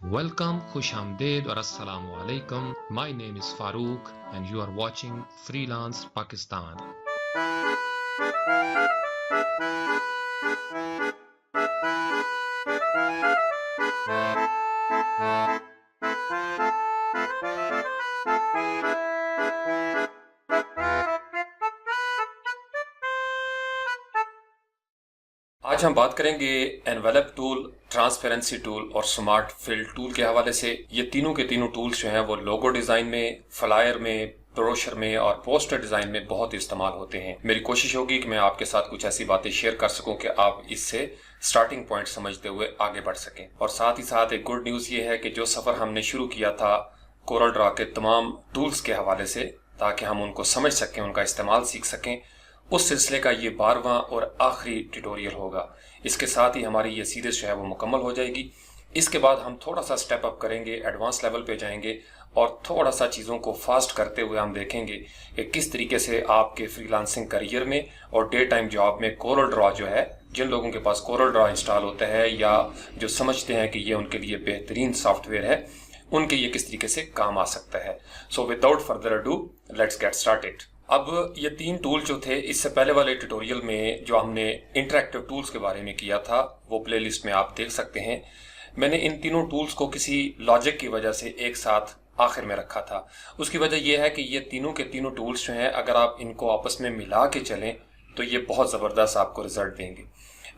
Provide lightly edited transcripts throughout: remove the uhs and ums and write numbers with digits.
Welcome, Khush Amdeed or Assalamu Alaikum. My name is Farooq and you are watching Freelance Pakistan. आज हम बात करेंगे envelope tool, transparency tool और smart fill tool के हवाले से। ये तीनों के तीनों टूल्स जो हैं वो लोगो डिजाइन में, फ्लायर में, ब्रोशर में और पोस्टर डिजाइन में बहुत इस्तेमाल होते हैं। मेरी कोशिश होगी कि मैं आपके साथ कुछ ऐसी बातें शेयर कर सकूं कि आप इससे स्टार्टिंग पॉइंट समझते हुए आगे बढ़ सकें। और साथ ही साथ एक गुड न्यूज ये है कि जो सफर हमने शुरू किया था कोरल ड्रॉ के तमाम टूल्स के हवाले से, ताकि हम उनको समझ सकें, उनका इस्तेमाल सीख सकें, उस सिलसिले का ये 12वां और आखिरी ट्यूटोरियल होगा। इसके साथ ही हमारी ये सीरीज जो है वो मुकम्मल हो जाएगी। इसके बाद हम थोड़ा सा स्टेप अप करेंगे, एडवांस लेवल पे जाएंगे और थोड़ा सा चीज़ों को फास्ट करते हुए हम देखेंगे कि किस तरीके से आपके फ्रीलांसिंग करियर में और डे टाइम जॉब में कोरल ड्रॉ जो है, जिन लोगों के पास कोरल ड्रॉ इंस्टॉल होता है या जो समझते हैं कि ये उनके लिए बेहतरीन सॉफ्टवेयर है, उनके ये किस तरीके से काम आ सकता है। So without further ado let's get started. अब ये तीन टूल जो थे, इससे पहले वाले ट्यूटोरियल में जो हमने इंटरैक्टिव टूल्स के बारे में किया था वो प्लेलिस्ट में आप देख सकते हैं। मैंने इन तीनों टूल्स को किसी लॉजिक की वजह से एक साथ आखिर में रखा था। उसकी वजह यह है कि ये तीनों के तीनों टूल्स जो हैं, अगर आप इनको आपस में मिला के चलें तो ये बहुत ज़बरदस्त आपको रिजल्ट देंगे।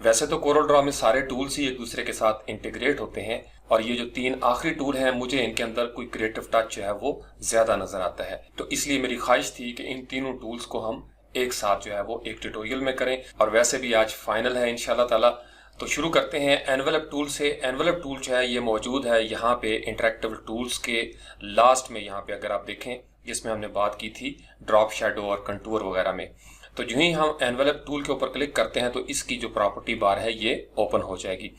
वैसे तो कोरल ड्रॉ में सारे टूल्स ही एक दूसरे के साथ इंटीग्रेट होते हैं और ये जो तीन आखिरी टूल हैं, मुझे इनके अंदर कोई क्रिएटिव टच जो है वो ज्यादा नजर आता है। तो इसलिए मेरी ख्वाहिश थी कि इन तीनों टूल्स को हम एक साथ जो है वो एक ट्यूटोरियल में करें। और वैसे भी आज फाइनल है इंशाल्लाह ताला। तो शुरू करते हैं एनवेलप टूल से। एनवेलप टूल जो है ये मौजूद है यहाँ पे इंटरैक्टिव टूल्स के लास्ट में। यहाँ पे अगर आप देखें, जिसमें हमने बात की थी ड्रॉप शैडो और कंटूर वगैरह में, तो जो ही हम एनवेलप टूल के ऊपर क्लिक करते हैं तो इसकी जो प्रॉपर्टी बार है ये ओपन हो जाएगी।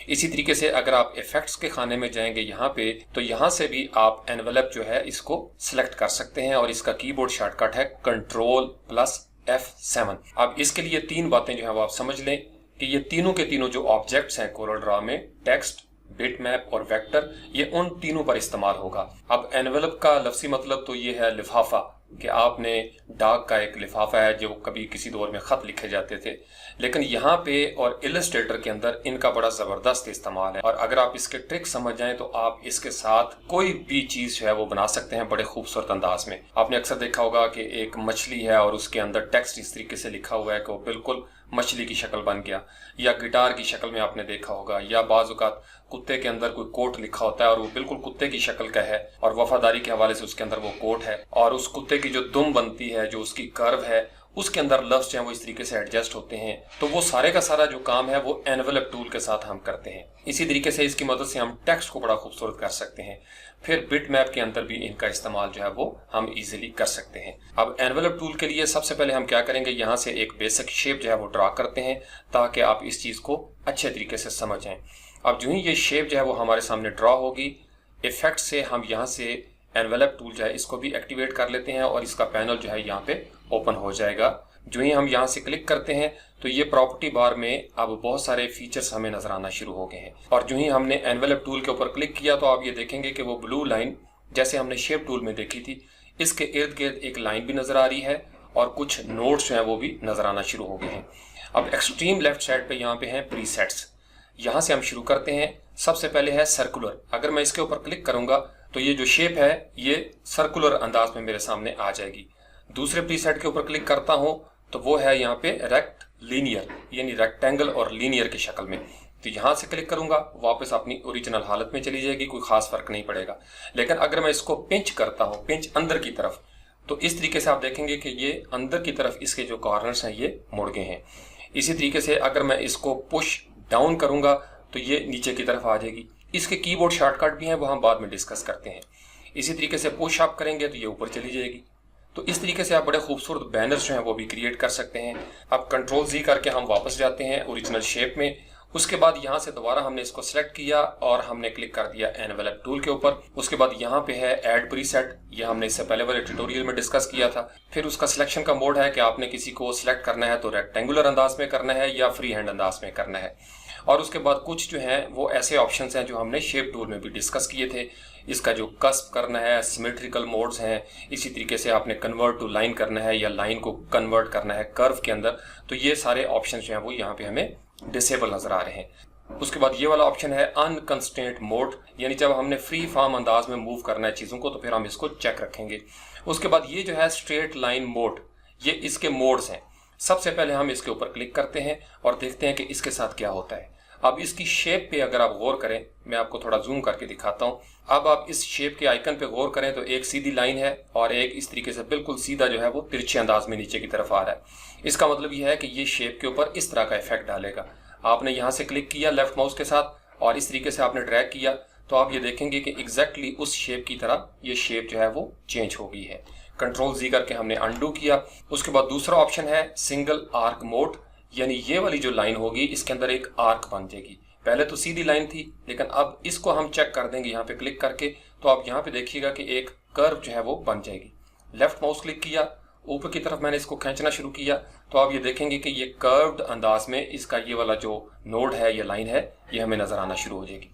इसी तरीके से अगर आप इफेक्ट्स के खाने में जाएंगे यहाँ पे, तो यहाँ से भी आप एनवेलप जो है इसको सिलेक्ट कर सकते हैं और इसका कीबोर्ड शॉर्टकट है Ctrl+F7। अब इसके लिए तीन बातें जो है वो आप समझ लें कि ये तीनों के तीनों जो ऑब्जेक्ट्स हैं कोरल ड्रॉ में, टेक्स्ट, बिटमैप और वेक्टर, ये उन तीनों पर इस्तेमाल होगा। अब एनवेलप का लफ्जी मतलब तो ये है लिफाफा, कि आपने डाक का एक लिफाफा है जो कभी किसी दौर में खत लिखे जाते थे, लेकिन यहाँ पे और इलस्ट्रेटर के अंदर इनका बड़ा जबरदस्त इस्तेमाल है। और अगर आप इसके ट्रिक समझ जाएं तो आप इसके साथ कोई भी चीज जो है वो बना सकते हैं बड़े खूबसूरत अंदाज में। आपने अक्सर देखा होगा कि एक मछली है और उसके अंदर टेक्स्ट इस तरीके से लिखा हुआ है कि वो बिल्कुल मछली की शक्ल बन गया, या गिटार की शक्ल में आपने देखा होगा, या बाज़ औक़ात कुत्ते के अंदर कोई कोट लिखा होता है और वो बिल्कुल कुत्ते की शक्ल का है और वफादारी के हवाले से उसके अंदर वो कोट है, और उस कुत्ते की जो दुम बनती है, जो उसकी कर्व है, उसके अंदर लफ्ज़ जो है वो इस तरीके से एडजस्ट होते हैं। तो वो सारे का सारा जो काम है वो एनवेलप टूल के साथ हम करते हैं। इसी तरीके से इसकी मदद से हम टेक्स्ट को बड़ा खूबसूरत कर सकते हैं। फिर बिट मैप के अंदर भी इनका इस्तेमाल जो है वो हम इजीली कर सकते हैं। अब एनवेलप टूल के लिए सबसे पहले हम क्या करेंगे, यहाँ से एक बेसिक शेप जो है वो ड्रा करते हैं ताकि आप इस चीज़ को अच्छे तरीके से समझ जाएं। अब जो ही ये शेप जो है वो हमारे सामने ड्रा होगी, इफेक्ट से हम यहाँ से एनवेलप टूल जो है इसको भी एक्टिवेट कर लेते हैं और इसका पैनल जो है यहाँ पे ओपन हो जाएगा। जो ही हम यहाँ से क्लिक करते हैं तो ये प्रॉपर्टी बार में अब बहुत सारे फीचर्स हमें नजर आना शुरू हो गए हैं। और जो ही हमने एनवेलप टूल के ऊपर क्लिक किया तो आप ये देखेंगे कि वो ब्लू लाइन जैसे हमने शेप टूल में देखी थी, इसके इर्द गिर्द एक लाइन भी नजर आ रही है और कुछ नोट्स जो हैं वो भी नजर आना शुरू हो गए हैं। अब एक्सट्रीम लेफ्ट साइड पे यहाँ पे हैं प्रीसेट्स। यहाँ से हम शुरू करते हैं। सबसे पहले है सर्कुलर। अगर मैं इसके ऊपर क्लिक करूंगा तो ये जो शेप है ये सर्कुलर अंदाज में मेरे सामने आ जाएगी। दूसरे प्रीसेट के ऊपर क्लिक करता हूं तो वो है यहाँ पे रेक्ट लीनियर, यानी रेक्टेंगल और लीनियर की शक्ल में। तो यहाँ से क्लिक करूंगा, वापस अपनी ओरिजिनल हालत में चली जाएगी, कोई खास फर्क नहीं पड़ेगा। लेकिन अगर मैं इसको पिंच करता हूँ, पिंच अंदर की तरफ, तो इस तरीके से आप देखेंगे कि ये अंदर की तरफ इसके जो कॉर्नर्स हैं ये मुड़ गए हैं। इसी तरीके से अगर मैं इसको पुश डाउन करूंगा तो ये नीचे की तरफ आ जाएगी। इसके कीबोर्ड शॉर्टकट भी हैं, वो हम बाद में डिस्कस करते हैं। इसी तरीके से पुश अप करेंगे तो ये ऊपर चली जाएगी। तो इस तरीके से आप बड़े खूबसूरत बैनर्स जो हैं वो भी क्रिएट कर सकते हैं। अब Ctrl+Z करके हम वापस जाते हैं ओरिजिनल शेप में। उसके बाद यहाँ से दोबारा हमने इसको सिलेक्ट किया और हमने क्लिक कर दिया एनवेलप टूल के ऊपर। उसके बाद यहाँ पे है ऐड प्रीसेट, ये हमने इससे पहले वाले ट्यूटोरियल में डिस्कस किया था। फिर उसका सिलेक्शन का मोड है कि आपने किसी को सिलेक्ट करना है तो रेक्टेंगुलर अंदाज में करना है या फ्री हैंड अंदाज में करना है। और उसके बाद कुछ जो है वो ऐसे ऑप्शंस हैं जो हमने शेप टूल में भी डिस्कस किए थे। इसका जो कस्प करना है, सिमेट्रिकल मोड्स हैं, इसी तरीके से आपने कन्वर्ट टू लाइन करना है या लाइन को कन्वर्ट करना है कर्व के अंदर, तो ये सारे ऑप्शन जो हैं वो यहाँ पे हमें डिसेबल नजर आ रहे हैं। उसके बाद ये वाला ऑप्शन है अनकंस्ट्रेंट मोड, यानी जब हमने फ्री फॉर्म अंदाज में मूव करना है चीज़ों को तो फिर हम इसको चेक रखेंगे। उसके बाद ये जो है स्ट्रेट लाइन मोड, ये इसके मोड्स हैं। सबसे पहले हम इसके ऊपर क्लिक करते हैं और देखते हैं कि इसके साथ क्या होता है। अब इसकी शेप पे अगर आप गौर करें, मैं आपको थोड़ा जूम करके दिखाता हूं। अब आप इस शेप के आइकन पे गौर करें तो एक सीधी लाइन है और एक इस तरीके से बिल्कुल सीधा जो है वो तिरछे अंदाज में नीचे की तरफ आ रहा है। इसका मतलब यह है कि ये शेप के ऊपर इस तरह का इफेक्ट डालेगा। आपने यहाँ से क्लिक किया लेफ्ट माउस के साथ और इस तरीके से आपने ड्रैग किया तो आप ये देखेंगे कि एग्जैक्टली उस शेप की तरह ये शेप जो है वो चेंज हो गई है। कंट्रोल जी करके हमने अनडू किया। उसके बाद दूसरा ऑप्शन है सिंगल आर्क मोड, यानी ये वाली जो लाइन होगी इसके अंदर एक आर्क बन जाएगी। पहले तो सीधी लाइन थी, लेकिन अब इसको हम चेक कर देंगे यहाँ पे क्लिक करके, तो आप यहाँ पे देखिएगा कि एक कर्व जो है वो बन जाएगी। लेफ्ट माउस क्लिक किया, ऊपर की तरफ मैंने इसको खींचना शुरू किया तो आप ये देखेंगे कि ये कर्व्ड अंदाज में इसका ये वाला जो नोड है या लाइन है ये हमें नजर आना शुरू हो जाएगी।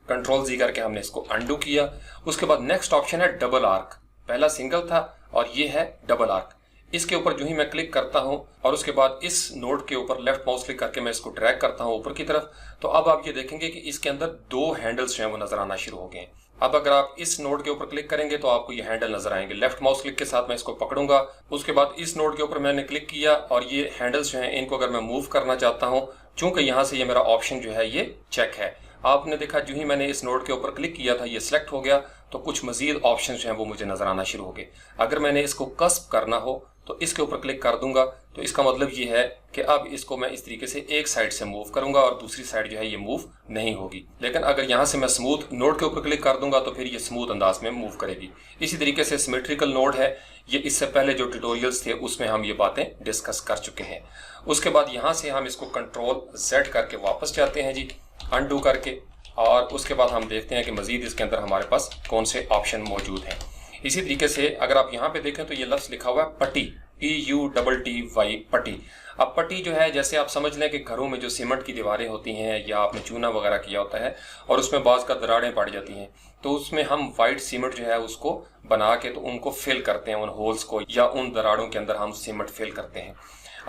कंट्रोल जी करके हमने इसको अनडू किया। उसके बाद नेक्स्ट ऑप्शन है डबल आर्क। पहला सिंगल था और ये है डबल आर्क। इसके ऊपर जो ही मैं क्लिक करता हूं और उसके बाद इस नोड के ऊपर लेफ्ट माउस क्लिक करके मैं इसको ड्रैग करता हूं ऊपर की तरफ, तो अब आप ये देखेंगे कि इसके अंदर दो हैंडल्स जो हैं वो नजर आना शुरू हो गए हैं। अब अगर आप इस नोड के ऊपर क्लिक करेंगे तो आपको ये हैंडल नजर आएंगे। लेफ्ट माउस क्लिक के साथ मैं इसको पकड़ूंगा। उसके बाद इस नोड के ऊपर मैंने क्लिक किया और ये हैंडल्स जो हैं इनको अगर मैं मूव करना चाहता हूं, चूंकि यहाँ से ये मेरा ऑप्शन जो है ये चेक है, आपने देखा जो ही मैंने इस नोड के ऊपर क्लिक किया था ये सिलेक्ट हो गया, तो कुछ मजीद ऑप्शन जो हैं वो मुझे नजर आना शुरू हो गए। अगर मैंने इसको कस्प करना हो तो इसके ऊपर क्लिक कर दूंगा, तो इसका मतलब ये है कि अब इसको मैं इस तरीके से एक साइड से मूव करूंगा और दूसरी साइड जो है ये मूव नहीं होगी। लेकिन अगर यहाँ से मैं स्मूथ नोड के ऊपर क्लिक कर दूंगा तो फिर ये स्मूथ अंदाज में मूव करेगी। इसी तरीके से सिमेट्रिकल नोड है, ये इससे पहले जो ट्यूटोरियल्स थे उसमें हम ये बातें डिस्कस कर चुके हैं। उसके बाद यहाँ से हम इसको कंट्रोल Z करके वापस जाते हैं जी, अनडू करके, और उसके बाद हम देखते हैं कि मजीद इसके अंदर हमारे पास कौन से ऑप्शन मौजूद हैं। इसी तरीके से अगर आप यहाँ पे देखें तो ये लफ्ज लिखा हुआ है पट्टी, PUTTY, पट्टी। अब पट्टी जो है, जैसे आप समझ लें कि घरों में जो सीमेंट की दीवारें होती हैं या आपने चूना वगैरह किया होता है और उसमें बाज का दरारें पड़ जाती हैं, तो उसमें हम वाइट सीमेंट जो है उसको बना के तो उनको फिल करते हैं, उन होल्स को या उन दरारों के अंदर हम सीमेंट फिल करते हैं।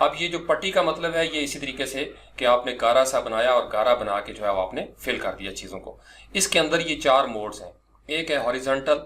अब ये जो पट्टी का मतलब है ये इसी तरीके से कि आपने गारा सा बनाया और गारा बना के जो है आपने फिल कर दिया चीज़ों को। इसके अंदर ये चार मोड्स हैं, एक है हॉरिजॉन्टल,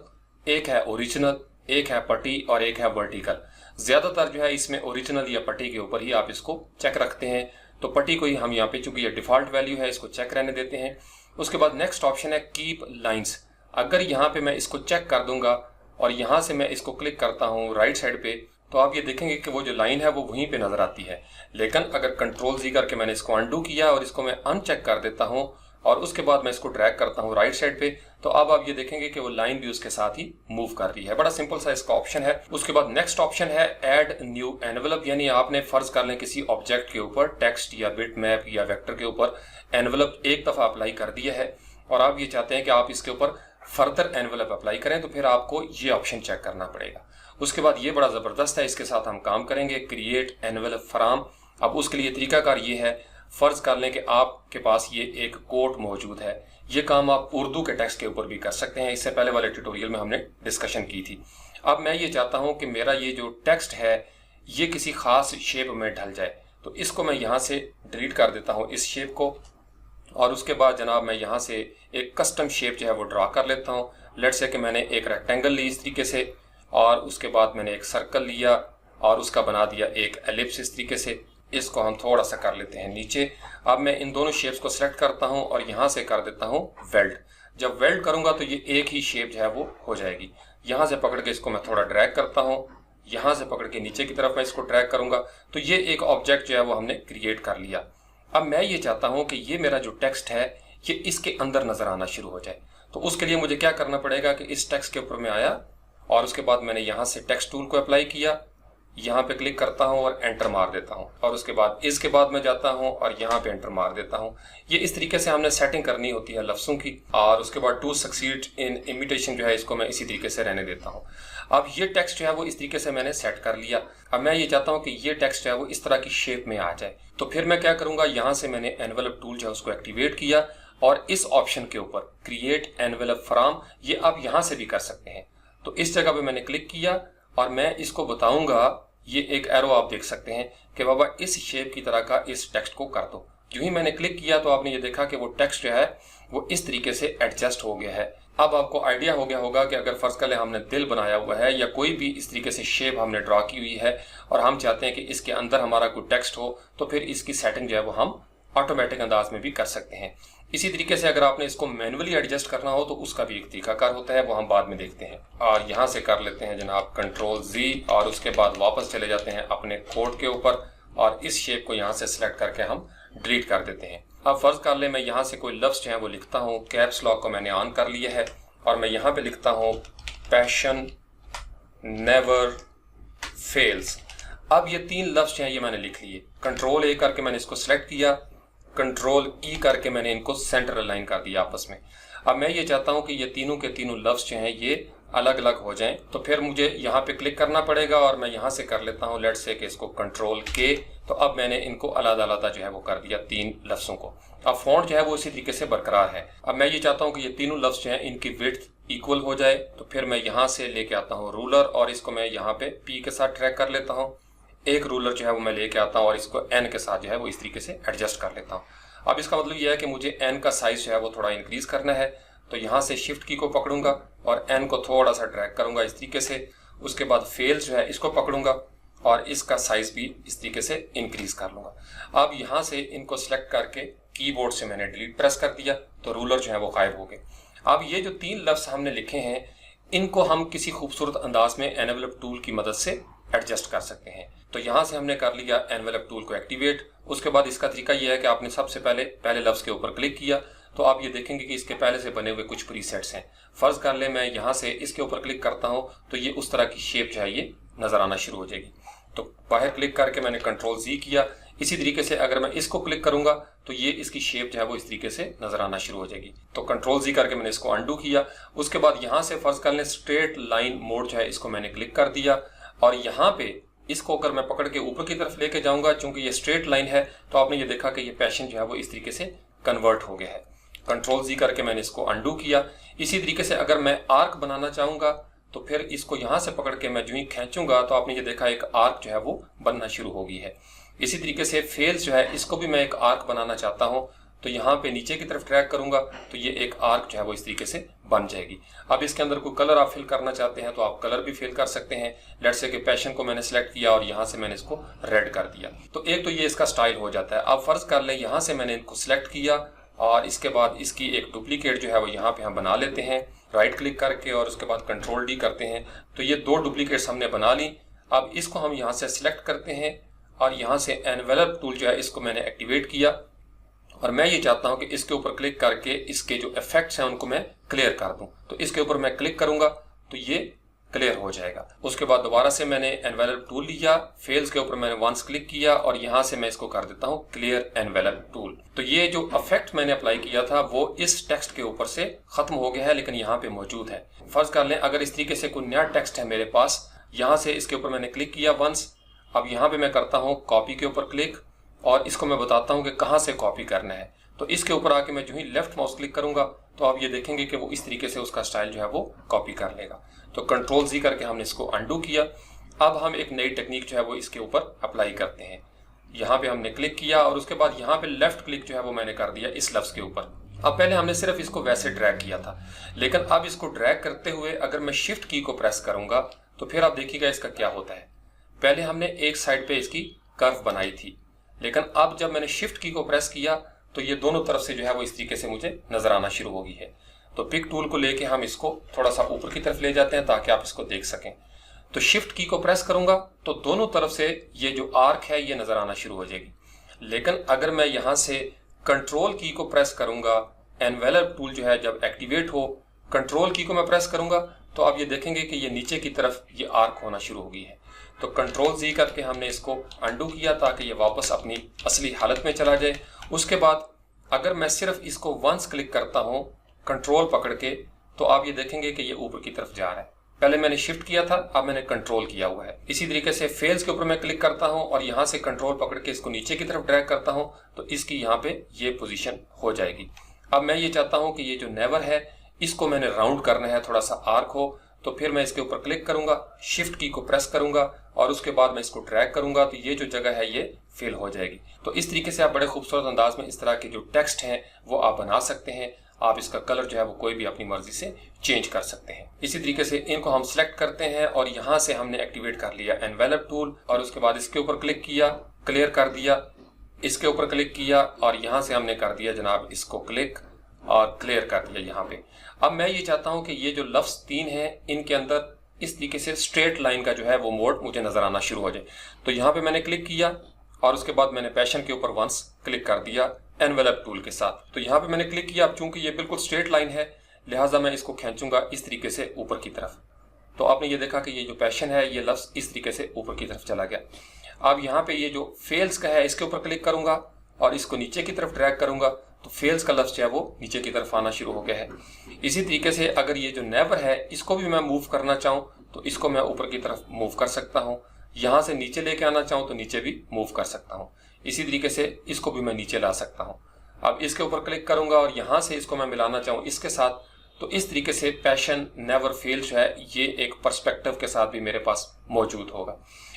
एक है ओरिजिनल, एक है पट्टी और एक है वर्टिकल। ज्यादातर जो है इसमें ओरिजिनल या पट्टी के ऊपर ही आप इसको चेक रखते हैं, तो पट्टी को ही हम यहाँ पे, चूंकि ये डिफॉल्ट वैल्यू है, इसको चेक रहने देते हैं। उसके बाद नेक्स्ट ऑप्शन है कीप लाइंस। अगर यहाँ पे मैं इसको चेक कर दूंगा और यहाँ से मैं इसको क्लिक करता हूँ राइट साइड पे, तो आप ये देखेंगे कि वो जो लाइन है वो वहीं पे नजर आती है। लेकिन अगर कंट्रोल जी करके मैंने इसको अनडू किया और इसको मैं अनचेक कर देता हूँ और उसके बाद मैं इसको ड्रैग करता हूँ राइट साइड पे, तो अब आप ये देखेंगे कि वो लाइन भी उसके साथ ही मूव कर रही है। बड़ा सिंपल सा इसका ऑप्शन है। उसके बाद नेक्स्ट ऑप्शन है ऐड न्यू एनवेलप, यानी आपने फर्ज कर लें किसी ऑब्जेक्ट के ऊपर टेक्स्ट या बिट मैप या वेक्टर के ऊपर एनवेलप एक दफा अप्लाई कर दिया है और आप ये चाहते हैं कि आप इसके ऊपर फर्दर एनवेलप अप्लाई करें, तो फिर आपको ये ऑप्शन चेक करना पड़ेगा। उसके बाद ये बड़ा जबरदस्त है, इसके साथ हम काम करेंगे, क्रिएट एनवेलप फ्रॉम। अब उसके लिए तरीकाकार ये है, फर्ज कर लें कि आपके पास ये एक कोट मौजूद है। ये काम आप उर्दू के टेक्स्ट के ऊपर भी कर सकते हैं, इससे पहले वाले ट्यूटोरियल में हमने डिस्कशन की थी। अब मैं ये चाहता हूं कि मेरा ये जो टेक्स्ट है ये किसी खास शेप में ढल जाए, तो इसको मैं यहाँ से डिलीट कर देता हूँ इस शेप को, और उसके बाद जनाब मैं यहाँ से एक कस्टम शेप जो है वो ड्रा कर लेता हूँ। लेट्स से कि मैंने एक रेक्टेंगल ली इस तरीके से, और उसके बाद मैंने एक सर्कल लिया और उसका बना दिया एक एलिप्स इस तरीके से। इसको हम थोड़ा सा कर लेते हैं नीचे। अब मैं इन दोनों शेप्स को सिलेक्ट करता हूं और यहां से कर देता हूं वेल्ड। जब वेल्ड करूंगा तो ये एक ही शेप जो है वो हो जाएगी। यहां से पकड़ के इसको मैं थोड़ा ड्रैग करता हूं, यहां से पकड़ के नीचे की तरफ मैं इसको ड्रैग करूंगा, तो ये एक ऑब्जेक्ट जो है वो हमने क्रिएट कर लिया। अब मैं ये चाहता हूं कि ये मेरा जो टेक्स्ट है ये इसके अंदर नजर आना शुरू हो जाए। तो उसके लिए मुझे क्या करना पड़ेगा कि इस टेक्स्ट के ऊपर मैं आया और उसके बाद मैंने यहाँ से टेक्स्ट टूल को अप्लाई किया यहाँ पे क्लिक करता हूँ और एंटर मार देता हूँ, और उसके बाद इसके बाद मैं जाता हूँ और यहाँ पे एंटर मार देता हूँ। ये इस तरीके से हमने सेटिंग करनी होती है लफ्ज़ों की। और उसके बाद टू सक्सीड इन इमिटेशन जो है इसको मैं इसी तरीके से रहने देता हूँ। अब ये टेक्स्ट जो है वो इस तरीके से मैंने सेट कर लिया। अब मैं ये चाहता हूँ कि ये टेक्स्ट जो है वो इस तरह की शेप में आ जाए। तो फिर मैं क्या करूँगा, यहाँ से मैंने एनवेलप टूल जो है उसको एक्टिवेट किया और इस ऑप्शन के ऊपर क्रिएट एनवेलप फ्रॉम, ये आप यहाँ से भी कर सकते हैं। तो इस जगह पे मैंने क्लिक किया और मैं इसको बताऊंगा, ये एक एरो आप देख सकते हैं कि बाबा इस शेप की तरह का इस टेक्स्ट को कर दो। यूं ही मैंने क्लिक किया तो आपने ये देखा कि वो टेक्स्ट जो है वो इस तरीके से एडजस्ट हो गया है। अब आपको आइडिया हो गया होगा कि अगर फर्ज कर ले हमने दिल बनाया हुआ है या कोई भी इस तरीके से शेप हमने ड्रॉ की हुई है और हम चाहते हैं कि इसके अंदर हमारा कोई टेक्स्ट हो, तो फिर इसकी सेटिंग जो है वो हम ऑटोमेटिक अंदाज में भी कर सकते हैं। इसी तरीके से अगर आपने इसको मैनुअली एडजस्ट करना हो तो उसका भी एक तरीकाकार होता है, वो हम बाद में देखते हैं। और यहाँ से कर लेते हैं जनाब Ctrl+Z और उसके बाद वापस चले जाते हैं अपने कोड के ऊपर और इस शेप को यहाँ से सिलेक्ट करके हम डिलीट कर देते हैं। अब फर्ज कर ले मैं यहाँ से कोई लफ्ज़ जो है वो लिखता हूँ, कैप्स लॉक को मैंने ऑन कर लिया है और मैं यहाँ पे लिखता हूँ पैशन नेवर फेल्स। अब ये 3 लफ्ज़ हैं ये मैंने लिख लिए। Ctrl+A करके मैंने इसको सिलेक्ट किया, Ctrl+E करके मैंने इनको सेंटर अलाइन कर दिया आपस में। अब मैं ये चाहता हूँ कि ये तीनों के तीनों लफ्ज़ जो हैं ये अलग अलग हो जाएं, तो फिर मुझे यहाँ पे क्लिक करना पड़ेगा और मैं यहाँ से कर लेता हूँ लेट्स से कि इसको Ctrl+K। तो अब मैंने इनको अलग-अलग जो है वो कर दिया 3 लफ्ज़ों को। अब फॉन्ट जो है वो इसी तरीके से बरकरार है। अब मैं ये चाहता हूँ कि ये तीनों लफ्ज़ जो हैं इनकी विड्थ इक्वल हो जाए, तो फिर मैं यहाँ से लेके आता हूँ रूलर और इसको मैं यहाँ पे P के साथ ट्रैक कर लेता हूँ। एक रूलर जो है वो मैं लेके आता हूँ और इसको N के साथ जो है वो इस तरीके से एडजस्ट कर लेता हूँ। अब इसका मतलब यह है कि मुझे N का साइज जो है वो थोड़ा इंक्रीज करना है, तो यहाँ से शिफ्ट की को पकड़ूंगा और N को थोड़ा सा ड्रैग करूंगा इस तरीके से। उसके बाद फेल्स जो है इसको पकड़ूंगा और इसका साइज भी इस तरीके से इंक्रीज कर लूंगा। अब यहाँ से इनको सिलेक्ट करके कीबोर्ड से मैंने डिलीट प्रेस कर दिया तो रूलर जो है वो गायब हो गए। अब ये जो 3 लफ्ज़ हमने लिखे हैं इनको हम किसी खूबसूरत अंदाज में एनवेलप टूल की मदद से एडजस्ट कर सकते हैं। तो यहाँ से हमने कर लिया एनवेलप टूल को एक्टिवेट। उसके बाद इसका तरीका यह है कि आपने सबसे पहले लफ्ज़ के ऊपर क्लिक किया तो आप ये देखेंगे कि इसके पहले से बने हुए कुछ प्रीसेट्स हैं। फर्ज कर ले मैं यहाँ से इसके ऊपर क्लिक करता हूँ तो ये उस तरह की शेप जो है ये नजर आना शुरू हो जाएगी। तो बाहर क्लिक करके मैंने Ctrl+Z किया। इसी तरीके से अगर मैं इसको क्लिक करूंगा तो ये इसकी शेप जो है वो इस तरीके से नजर आना शुरू हो जाएगी। तो Ctrl+Z करके मैंने इसको अंडू किया। उसके बाद यहाँ से फर्ज कर लें स्ट्रेट लाइन मोड जो है इसको मैंने क्लिक कर दिया और यहाँ पे इसको अगर मैं पकड़ के ऊपर की तरफ लेके जाऊंगा, चूंकि ये स्ट्रेट लाइन है तो आपने ये देखा कि ये पैशन जो है वो इस तरीके से कन्वर्ट हो गया है। Ctrl+Z करके मैंने इसको अंडू किया। इसी तरीके से अगर मैं आर्क बनाना चाहूंगा तो फिर इसको यहाँ से पकड़ के मैं जो ही खींचूंगा तो आपने ये देखा एक आर्क जो है वो बनना शुरू हो गई है। इसी तरीके से फेल्स जो है इसको भी मैं एक आर्क बनाना चाहता हूँ तो यहाँ पे नीचे की तरफ ट्रैक करूंगा तो ये एक आर्क जो है वो इस तरीके से बन जाएगी। अब इसके अंदर कोई कलर आप फिल करना चाहते हैं तो आप कलर भी फिल कर सकते हैं। लेट्स से कि पैशन को मैंने सिलेक्ट किया और यहाँ से मैंने इसको रेड कर दिया तो एक तो ये इसका स्टाइल हो जाता है। अब फर्ज कर लें यहाँ से मैंने इनको सिलेक्ट किया और इसके बाद इसकी एक डुप्लीकेट जो है वो यहाँ पे हम बना लेते हैं राइट क्लिक करके और उसके बाद Ctrl+D करते हैं। तो ये 2 डुप्लीकेट्स हमने बना ली। अब इसको हम यहाँ से सिलेक्ट करते हैं और यहाँ से एनवेलप टूल जो है इसको मैंने एक्टिवेट किया और मैं ये चाहता हूँ कि इसके ऊपर क्लिक करके इसके जो इफेक्ट्स हैं उनको मैं क्लियर कर दूँ। तो इसके ऊपर मैं क्लिक करूँगा तो ये क्लियर हो जाएगा। उसके बाद दोबारा से मैंने एनवेलप टूल लिया, फेल्स के ऊपर मैंने वंस क्लिक किया और यहाँ से मैं इसको कर देता हूँ क्लियर एनवेलप टूल। तो ये जो इफेक्ट मैंने अप्लाई किया था वो इस टेक्स्ट के ऊपर से खत्म हो गया है लेकिन यहाँ पे मौजूद है। फर्ज कर लें अगर इस तरीके से कोई नया टेक्स्ट है मेरे पास, यहाँ से इसके ऊपर मैंने क्लिक किया वंस। अब यहाँ पे मैं करता हूँ कॉपी के ऊपर क्लिक और इसको मैं बताता हूँ कि कहाँ से कॉपी करना है। तो इसके ऊपर आके मैं जो ही लेफ्ट माउस क्लिक करूंगा तो आप ये देखेंगे कि वो इस तरीके से उसका स्टाइल जो है वो कॉपी कर लेगा। तो Ctrl+Z करके हमने इसको अंडू किया। अब हम एक नई टेक्निक जो है वो इसके ऊपर अप्लाई करते हैं। यहाँ पे हमने क्लिक किया और उसके बाद यहाँ पे लेफ्ट क्लिक जो है वो मैंने कर दिया इस लफ्ज़ के ऊपर। अब पहले हमने सिर्फ इसको वैसे ड्रैग किया था लेकिन अब इसको ड्रैग करते हुए अगर मैं शिफ्ट की को प्रेस करूंगा तो फिर आप देखिएगा इसका क्या होता है। पहले हमने एक साइड पे इसकी कर्व बनाई थी लेकिन अब जब मैंने शिफ्ट की को प्रेस किया तो ये दोनों तरफ से जो है वो इस तरीके से मुझे नजर आना शुरू हो गई है। तो पिक टूल को लेके हम इसको थोड़ा सा ऊपर की तरफ ले जाते हैं ताकि आप इसको देख सकें। तो शिफ्ट की को प्रेस करूंगा तो दोनों तरफ से ये जो आर्क है ये नजर आना शुरू हो जाएगी। लेकिन अगर मैं यहाँ से कंट्रोल की को प्रेस करूंगा, एनवेलप टूल जो है जब एक्टिवेट हो, कंट्रोल की को मैं प्रेस करूंगा तो आप ये देखेंगे कि ये नीचे की तरफ ये आर्क होना शुरू हो गई है। तो कंट्रोल Z करके हमने इसको अंडू किया ताकि ये वापस अपनी असली हालत में चला जाए। उसके बाद अगर मैं सिर्फ इसको वंस क्लिक करता हूँ कंट्रोल पकड़ के, तो आप ये देखेंगे कि ये ऊपर की तरफ जा रहा है। पहले मैंने शिफ्ट किया था, अब मैंने कंट्रोल किया हुआ है। इसी तरीके से फेल्स के ऊपर मैं क्लिक करता हूं और यहां से कंट्रोल पकड़ के इसको नीचे की तरफ ड्रैग करता हूं तो इसकी यहां पे ये पोजीशन हो जाएगी। अब मैं ये चाहता हूं कि ये जो नेवर है इसको मैंने राउंड करना है, थोड़ा सा आर्क हो, तो फिर मैं इसके ऊपर क्लिक करूंगा, शिफ्ट की को प्रेस करूंगा और उसके बाद मैं इसको ड्रैग करूंगा तो ये जो जगह है ये फिल हो जाएगी। तो इस तरीके से आप बड़े खूबसूरत अंदाज में इस तरह के जो टेक्स्ट हैं वो आप बना सकते हैं। आप इसका कलर जो है वो कोई भी अपनी मर्जी से चेंज कर सकते हैं। इसी तरीके से इनको हम सिलेक्ट करते हैं और यहां से हमने एक्टिवेट कर लिया एनवेलप टूल और उसके बाद इसके ऊपर क्लिक किया, क्लियर कर दिया, इसके ऊपर क्लिक किया और यहां से हमने कर दिया जनाब इसको क्लिक और क्लियर कर दिया यहाँ पे। अब मैं ये चाहता हूं कि ये जो लफ्ज 3 हैं इनके अंदर इस तरीके से स्ट्रेट लाइन का जो है वो मोड मुझे नजर आना शुरू हो जाए। तो यहाँ पे मैंने क्लिक किया और उसके बाद मैंने पैशन के ऊपर वंस क्लिक कर दिया एनवेलप टूल के साथ। तो यहाँ पे मैंने क्लिक किया। अब चूंकि ये बिल्कुल स्ट्रेट लाइन है लिहाजा मैं इसको खींचूंगा इस तरीके से ऊपर की तरफ। तो आपने ये देखा कि ये जो पैशन है ये लफ्ज इस तरीके से ऊपर की तरफ चला गया। अब यहाँ पे ये जो फेल्स का है इसके ऊपर क्लिक करूंगा और इसको नीचे की तरफ ड्रैग करूंगा तो फेल्स का लफ्ज जो है वो नीचे की तरफ आना शुरू हो गया है। इसी तरीके से अगर ये जो नेवर है इसको भी मैं मूव करना चाहूँ तो इसको मैं ऊपर की तरफ मूव कर सकता हूँ। यहां से नीचे लेके आना चाहूँ तो नीचे भी मूव कर सकता हूँ। इसी तरीके से इसको भी मैं नीचे ला सकता हूँ। अब इसके ऊपर क्लिक करूंगा और यहां से इसको मैं मिलाना चाहूँ इसके साथ तो इस तरीके से पैशन नेवर फेल जो है ये एक पर्सपेक्टिव के साथ भी मेरे पास मौजूद होगा।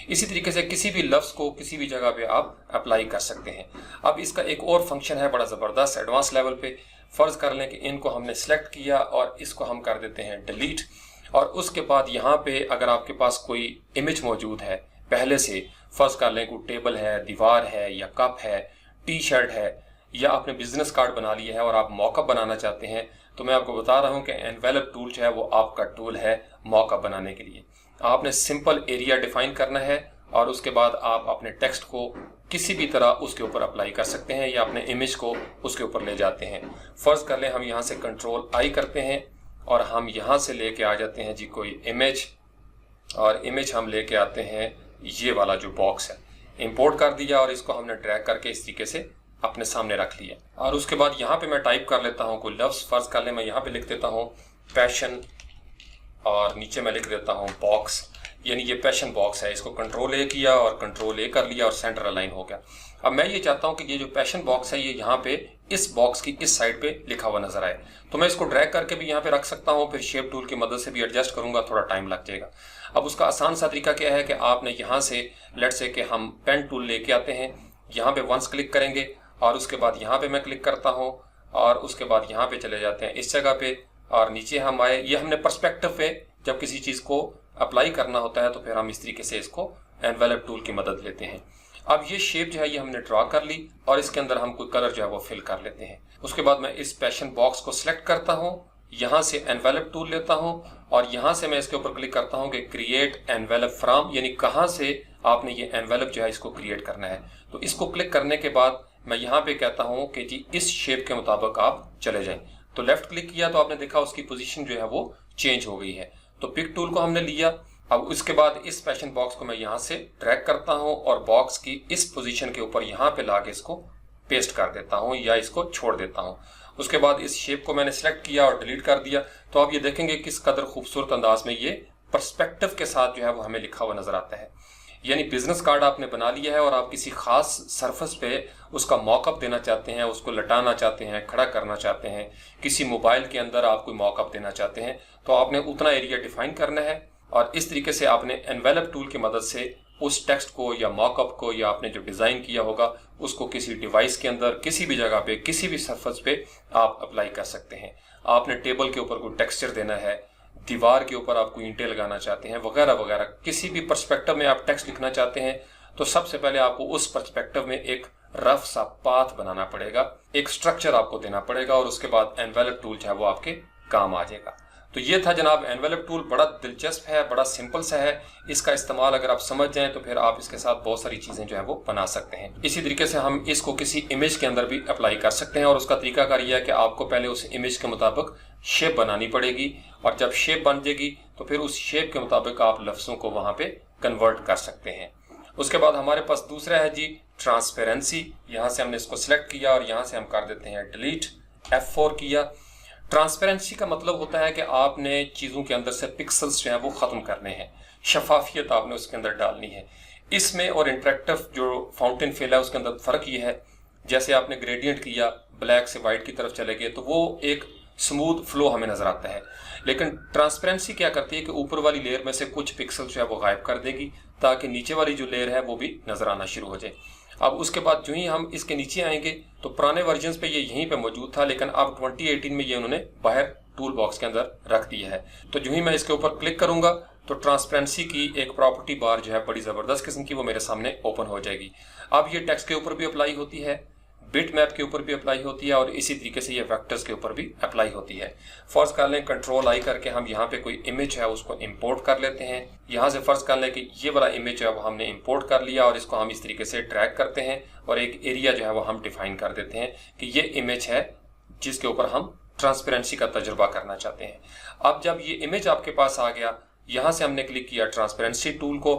इसी तरीके से किसी भी लफ्ज को किसी भी जगह पे आप अप्लाई कर सकते हैं। अब इसका एक और फंक्शन है बड़ा जबरदस्त एडवांस लेवल पे। फर्ज कर लें कि इनको हमने सेलेक्ट किया और इसको हम कर देते हैं डिलीट और उसके बाद यहाँ पे अगर आपके पास कोई इमेज मौजूद है पहले से, फर्ज कर लें कोई टेबल है, दीवार है या कप है, टी शर्ट है या आपने बिजनेस कार्ड बना लिया है और आप मॉकअप बनाना चाहते हैं, तो मैं आपको बता रहा हूं कि एनवेलप टूल जो है वो आपका टूल है मॉकअप बनाने के लिए। आपने सिंपल एरिया डिफाइन करना है और उसके बाद आप अपने टेक्स्ट को किसी भी तरह उसके ऊपर अप्लाई कर सकते हैं या अपने इमेज को उसके ऊपर ले जाते हैं। फर्ज कर लें हम यहाँ से कंट्रोल आई करते हैं और हम यहाँ से लेके आ जाते हैं जी कोई इमेज और इमेज हम लेके आते हैं ये वाला जो बॉक्स है, इंपोर्ट कर दिया और इसको हमने ड्रैग करके इस तरीके से अपने सामने रख लिया। और उसके बाद यहाँ पे मैं टाइप कर लेता हूँ कोई लफ्ज। फर्ज कर ले मैं यहाँ पे लिख देता हूँ पैशन और नीचे मैं लिख देता हूँ बॉक्स, यानी ये पैशन बॉक्स है। इसको कंट्रोल ए किया और कंट्रोल ए कर लिया और सेंटर अलाइन हो गया। अब मैं ये चाहता हूँ कि ये जो पैशन बॉक्स है ये यहाँ पे इस बॉक्स की इस साइड पे लिखा हुआ नजर आए, तो मैं इसको ड्रैग करके भी यहाँ पे रख सकता हूँ, फिर शेप टूल की मदद से भी एडजस्ट करूंगा, थोड़ा टाइम लग जाएगा। अब उसका आसान सा तरीका क्या है कि आपने यहाँ से लेट से कि हम पेन टूल लेके आते हैं, यहाँ पे वंस क्लिक करेंगे और उसके बाद यहाँ पे मैं क्लिक करता हूँ और उसके बाद यहाँ पे चले जाते हैं इस जगह पे और नीचे हम आए। ये हमने पर्सपेक्टिव पे जब किसी चीज को अप्लाई करना होता है तो फिर हम इस तरीके से इसको एनवेलप टूल की मदद लेते हैं। अब ये शेप जो है ये हमने ड्रॉ कर ली और इसके अंदर हम कोई कलर जो है वो फिल कर लेते हैं। उसके बाद मैं इस पैशन बॉक्स को सिलेक्ट करता हूँ, यहाँ से एनवेलप टूल लेता हूँ और यहाँ से मैं इसके ऊपर क्लिक करता हूँ कि क्रिएट एनवेलप फ्रॉम, यानी कहाँ से आपने ये एनवेलप जो है इसको क्रिएट करना है। तो इसको क्लिक करने के बाद मैं यहाँ पे कहता हूँ कि जी इस शेप के मुताबिक आप चले जाएं। तो लेफ्ट क्लिक किया तो आपने देखा उसकी पोजीशन जो है वो चेंज हो गई है। तो पिक टूल को हमने लिया। अब उसके बाद इस पैशन बॉक्स को मैं यहाँ से ड्रैग करता हूँ और बॉक्स की इस पोजीशन के ऊपर यहाँ पे लाके इसको पेस्ट कर देता हूँ या इसको छोड़ देता हूँ। उसके बाद इस शेप को मैंने सेलेक्ट किया और डिलीट कर दिया। तो आप ये देखेंगे किस कदर खूबसूरत अंदाज में ये पर्सपेक्टिव के साथ जो है वो हमें लिखा हुआ नजर आता है। यानी बिजनेस कार्ड आपने बना लिया है और आप किसी खास सरफेस पे उसका मॉकअप देना चाहते हैं, उसको लटाना चाहते हैं, खड़ा करना चाहते हैं, किसी मोबाइल के अंदर आप कोई मॉकअप देना चाहते हैं, तो आपने उतना एरिया डिफाइन करना है और इस तरीके से आपने एनवेलप टूल की मदद से उस टेक्स्ट को या मॉकअप को या आपने जो डिजाइन किया होगा उसको किसी डिवाइस के अंदर किसी भी जगह पे किसी भी सरफेस पे आप अप्लाई कर सकते हैं। आपने टेबल के ऊपर कोई टेक्सचर देना है, दीवार के ऊपर आप कोई ईंटें लगाना चाहते हैं वगैरह वगैरह, किसी भी पर्सपेक्टिव में आप टेक्स्ट लिखना चाहते हैं तो सबसे पहले आपको उस पर्सपेक्टिव में एक रफ सा पाथ बनाना पड़ेगा, एक स्ट्रक्चर आपको देना पड़ेगा और उसके बाद एनवेलप टूल जो है वो आपके काम आ जाएगा। तो ये था जनाब एनवेलप टूल। बड़ा दिलचस्प है, बड़ा सिंपल सा है। इसका इस्तेमाल अगर आप समझ जाएं तो फिर आप इसके साथ बहुत सारी चीजें जो है वो बना सकते हैं। इसी तरीके से हम इसको किसी इमेज के अंदर भी अप्लाई कर सकते हैं और उसका तरीकाकार यह है कि आपको पहले उस इमेज के मुताबिक शेप बनानी पड़ेगी और जब शेप बन जाएगी तो फिर उस शेप के मुताबिक आप लफ्जों को वहां पे कन्वर्ट कर सकते हैं। उसके बाद हमारे पास दूसरा है जी ट्रांसपेरेंसी। यहाँ से हमने इसको सिलेक्ट किया और यहाँ से हम कर देते हैं डिलीट, F4 किया। ट्रांसपेरेंसी का मतलब होता है कि आपने चीज़ों के अंदर से पिक्सल्स जो हैं वो ख़त्म करने हैं, शफाफियत आपने उसके अंदर डालनी है। इसमें और इंटरेक्टिव जो फाउंटेन फिल है उसके अंदर फ़र्क ये है, जैसे आपने ग्रेडियंट किया, ब्लैक से वाइट की तरफ चले गए तो वो एक स्मूथ फ्लो हमें नज़र आता है। लेकिन ट्रांसपेरेंसी क्या करती है कि ऊपर वाली लेयर में से कुछ पिक्सल जो है वो गायब कर देगी ताकि नीचे वाली जो लेयर है वो भी नज़र आना शुरू हो जाए। अब उसके बाद जो ही हम इसके नीचे आएंगे तो पुराने वर्जन्स पे ये यहीं पे मौजूद था, लेकिन अब 2018 में ये उन्होंने बाहर टूल बॉक्स के अंदर रख दिया है। तो जो ही मैं इसके ऊपर क्लिक करूंगा तो ट्रांसपेरेंसी की एक प्रॉपर्टी बार जो है बड़ी ज़बरदस्त किस्म की वो मेरे सामने ओपन हो जाएगी। अब ये टेक्स्ट के ऊपर भी अप्लाई होती है, बिट मैप के ऊपर भी अप्लाई होती है और इसी तरीके से ये वेक्टर्स के ऊपर भी अप्लाई होती है। फर्ज कर लें कंट्रोल आई करके हम यहाँ पे कोई इमेज है उसको इंपोर्ट कर लेते हैं। यहाँ से फर्ज कर लें कि ये वाला इमेज है वो हमने इंपोर्ट कर लिया और इसको हम इस तरीके से ड्रैग करते हैं और एक एरिया जो है वो हम डिफाइन कर देते हैं कि ये इमेज है जिसके ऊपर हम ट्रांसपेरेंसी का तजुर्बा करना चाहते हैं। अब जब ये इमेज आपके पास आ गया, यहाँ से हमने क्लिक किया ट्रांसपेरेंसी टूल को,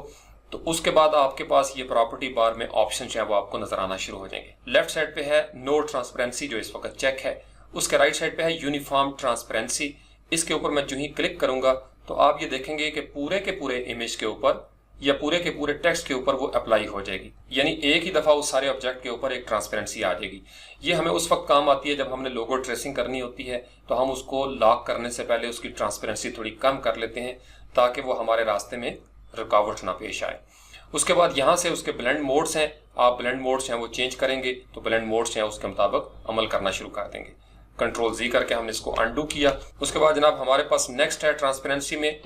तो उसके बाद आपके पास ये प्रॉपर्टी बार में ऑप्शन जो है वो आपको नजर आना शुरू हो जाएंगे। लेफ्ट साइड पे है नो ट्रांसपेरेंसी जो इस वक्त चेक है, उसके राइट साइड पे है यूनिफॉर्म ट्रांसपेरेंसी। इसके ऊपर मैं जो ही क्लिक करूंगा तो आप ये देखेंगे कि पूरे के पूरे इमेज के ऊपर या पूरे के पूरे टेक्स्ट के ऊपर वो अप्लाई हो जाएगी, यानी एक ही दफा उस सारे ऑब्जेक्ट के ऊपर एक ट्रांसपेरेंसी आ जाएगी। ये हमें उस वक्त काम आती है जब हमने लोगो ट्रेसिंग करनी होती है, तो हम उसको लॉक करने से पहले उसकी ट्रांसपेरेंसी थोड़ी कम कर लेते हैं ताकि वो हमारे रास्ते में रुकावट ना पेश आए। उसके बाद यहाँ से उसके ब्लेंड मोड्स हैं, आप ब्लेंड मोड्स हैं वो चेंज करेंगे तो ब्लेंड मोड्स हैं उसके मुताबिक अमल करना शुरू कर देंगे। कंट्रोल जी करके हमने इसको अनडू किया। उसके बाद जनाब हमारे पास नेक्स्ट है ट्रांसपेरेंसी में।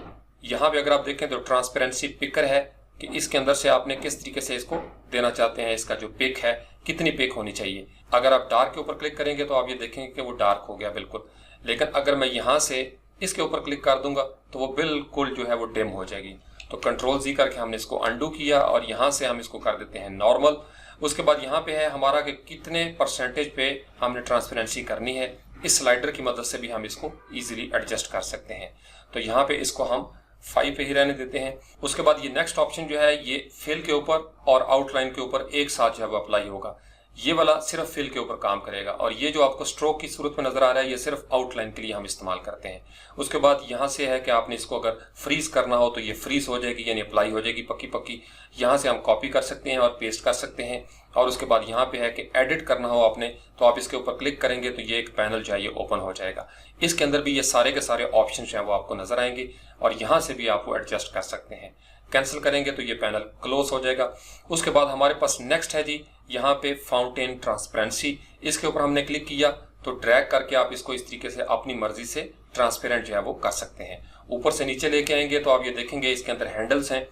यहाँ पे अगर आप देखें तो ट्रांसपेरेंसी पिकर है कि इसके अंदर से आपने किस तरीके से इसको देना चाहते हैं, इसका जो पिक है कितनी पिक होनी चाहिए। अगर आप डार्क के ऊपर क्लिक करेंगे तो आप ये देखेंगे कि वो डार्क हो गया बिल्कुल, लेकिन अगर मैं यहाँ से इसके ऊपर क्लिक कर दूंगा तो वो बिल्कुल जो है वो डिम हो जाएगी। तो कंट्रोल जी करके हमने इसको अनडू किया और यहाँ से हम इसको कर देते हैं नॉर्मल। उसके बाद यहाँ पे है हमारा कि कितने परसेंटेज पे हमने ट्रांसपेरेंसी करनी है। इस स्लाइडर की मदद से भी हम इसको इजीली एडजस्ट कर सकते हैं। तो यहाँ पे इसको हम 5 पे ही रहने देते हैं। उसके बाद ये नेक्स्ट ऑप्शन जो है ये फिल के ऊपर और आउटलाइन के ऊपर एक साथ जो है वो अप्लाई होगा। ये वाला सिर्फ फिल के ऊपर काम करेगा और ये जो आपको स्ट्रोक की सूरत में नजर आ रहा है ये सिर्फ आउटलाइन के लिए हम इस्तेमाल करते हैं। उसके बाद यहाँ से है कि आपने इसको अगर फ्रीज करना हो तो ये फ्रीज हो जाएगी, यानी अप्लाई हो जाएगी पक्की पक्की। यहाँ से हम कॉपी कर सकते हैं और पेस्ट कर सकते हैं। और उसके बाद यहाँ पे है कि एडिट करना हो आपने तो आप इसके ऊपर क्लिक करेंगे तो ये एक पैनल जो है ये ओपन हो जाएगा। इसके अंदर भी ये सारे के सारे ऑप्शन जो है वो आपको नजर आएंगे और यहाँ से भी आप वो एडजस्ट कर सकते हैं। कैंसिल करेंगे तो ये पैनल क्लोज हो जाएगा। उसके बाद हमारे पास नेक्स्ट है जी यहाँ पे फाउंटेन ट्रांसपेरेंसी। इसके ऊपर हमने क्लिक किया तो ड्रैग करके आप इसको इस तरीके से अपनी मर्जी से ट्रांसपेरेंट जो है वो कर सकते हैं। ऊपर से नीचे लेके आएंगे तो आप ये देखेंगे इसके अंदर हैंडल्स हैं।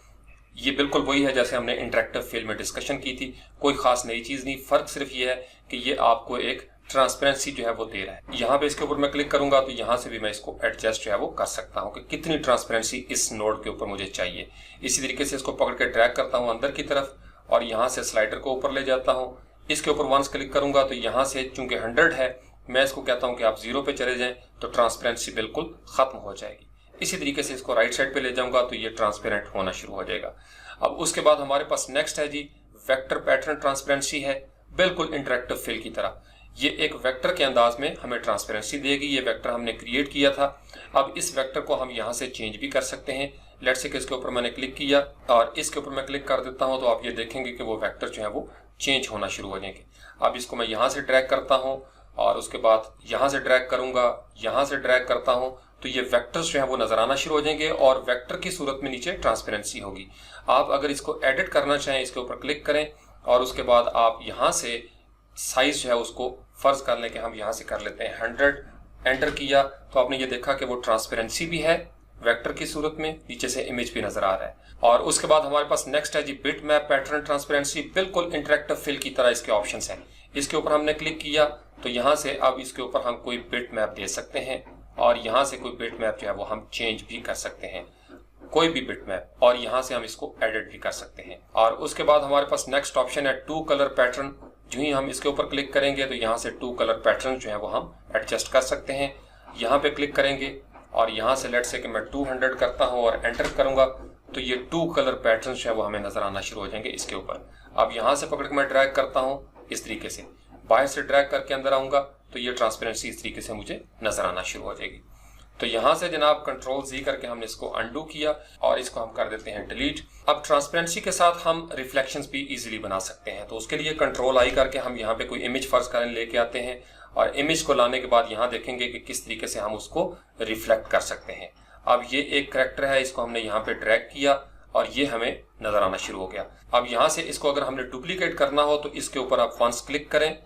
ये बिल्कुल वही है जैसे हमने इंटरेक्टिव फील में डिस्कशन की थी, कोई खास नई चीज नहीं। फर्क सिर्फ ये है कि ये आपको एक ट्रांसपेरेंसी जो है वो दे रहा है। यहाँ पे इसके ऊपर मैं क्लिक करूंगा तो यहाँ से भी मैं इसको एडजस्ट जो है वो कर सकता हूँ कि कितनी ट्रांसपेरेंसी इस नोड के ऊपर मुझे चाहिए। इसी तरीके से इसको पकड़ के ड्रैग करता हूँ अंदर की तरफ और यहाँ से स्लाइडर को ऊपर ले जाता हूँ। इसके ऊपर वंस क्लिक करूंगा तो यहाँ से चूंकि 100 है मैं इसको कहता हूँ कि आप 0 पे चले जाएं तो ट्रांसपेरेंसी बिल्कुल खत्म हो जाएगी। इसी तरीके से इसको राइट साइड पे ले जाऊंगा तो ये ट्रांसपेरेंट होना शुरू हो जाएगा। अब उसके बाद हमारे पास नेक्स्ट है जी वेक्टर पैटर्न ट्रांसपेरेंसी है, बिल्कुल इंटरेक्टिव फिल की तरह। ये एक वेक्टर के अंदाज में हमें ट्रांसपेरेंसी देगी। ये वेक्टर हमने क्रिएट किया था। अब इस वेक्टर को हम यहाँ से चेंज भी कर सकते हैं। लेट्स से इसके ऊपर मैंने क्लिक किया और इसके ऊपर मैं क्लिक कर देता हूँ तो आप ये देखेंगे कि वो वेक्टर जो है वो चेंज होना शुरू हो जाएंगे। अब इसको मैं यहाँ से ड्रैग करता हूँ और उसके बाद यहाँ से ड्रैग करूंगा, यहाँ से ड्रैग करता हूँ तो ये वेक्टर्स जो है वो नजर आना शुरू हो जाएंगे और वेक्टर की सूरत में नीचे ट्रांसपेरेंसी होगी। आप अगर इसको एडिट करना चाहें इसके ऊपर क्लिक करें और उसके बाद आप यहाँ से साइज जो है उसको फर्ज कर लें कि हम यहाँ से कर लेते हैं 100। एंटर किया तो आपने ये देखा कि वो ट्रांसपेरेंसी भी है वेक्टर की सूरत में, नीचे से इमेज भी नजर आ रहा है। और उसके बाद हमारे पास नेक्स्ट है जी बिट मैप पैटर्न ट्रांसपेरेंसी, बिल्कुल इंटरेक्टिव फिल की तरह इसके ऑप्शंस हैं। इसके ऊपर हमने क्लिक किया तो यहाँ से अब इसके ऊपर हम कोई बिट मैप दे सकते हैं और यहाँ से कोई बिट मैप जो है वो हम चेंज भी कर सकते हैं, कोई भी बिट मैप, और यहाँ से हम इसको एडिट भी कर सकते हैं। और उसके बाद हमारे पास नेक्स्ट ऑप्शन है टू कलर पैटर्न। जो ही हम इसके ऊपर क्लिक करेंगे तो यहाँ से टू कलर पैटर्न जो है वो हम एडजस्ट कर सकते हैं। यहाँ पे क्लिक करेंगे और यहाँ से लेट्स से कि मैं 200 करता हूँ और एंटर करूंगा तो ये 2 कलर पैटर्न जो है वो हमें नजर आना शुरू हो जाएंगे इसके ऊपर। अब यहां से पकड़ के मैं ड्रैग करता हूं इस तरीके से, बाहर से ड्रैग करके अंदर आऊंगा तो ये ट्रांसपेरेंसी इस तरीके से मुझे नजर आना शुरू हो जाएगी। तो यहां से जनाब कंट्रोल Z करके हमने इसको अनडू किया और इसको हम कर देते हैं डिलीट। अब ट्रांसपेरेंसी के साथ हम रिफ्लेक्शंस भी इजीली बना सकते हैं, तो उसके लिए कंट्रोल I करके हम यहाँ पे कोई इमेज फर्ज करें लेके आते हैं और इमेज को लाने के बाद यहाँ देखेंगे कि किस तरीके से हम उसको रिफ्लेक्ट कर सकते हैं। अब ये एक करैक्टर है, इसको हमने यहाँ पे ड्रैग किया और ये हमें नजर आना शुरू हो गया। अब यहाँ से इसको अगर हमने डुप्लीकेट करना हो तो इसके ऊपर आप वंस क्लिक करें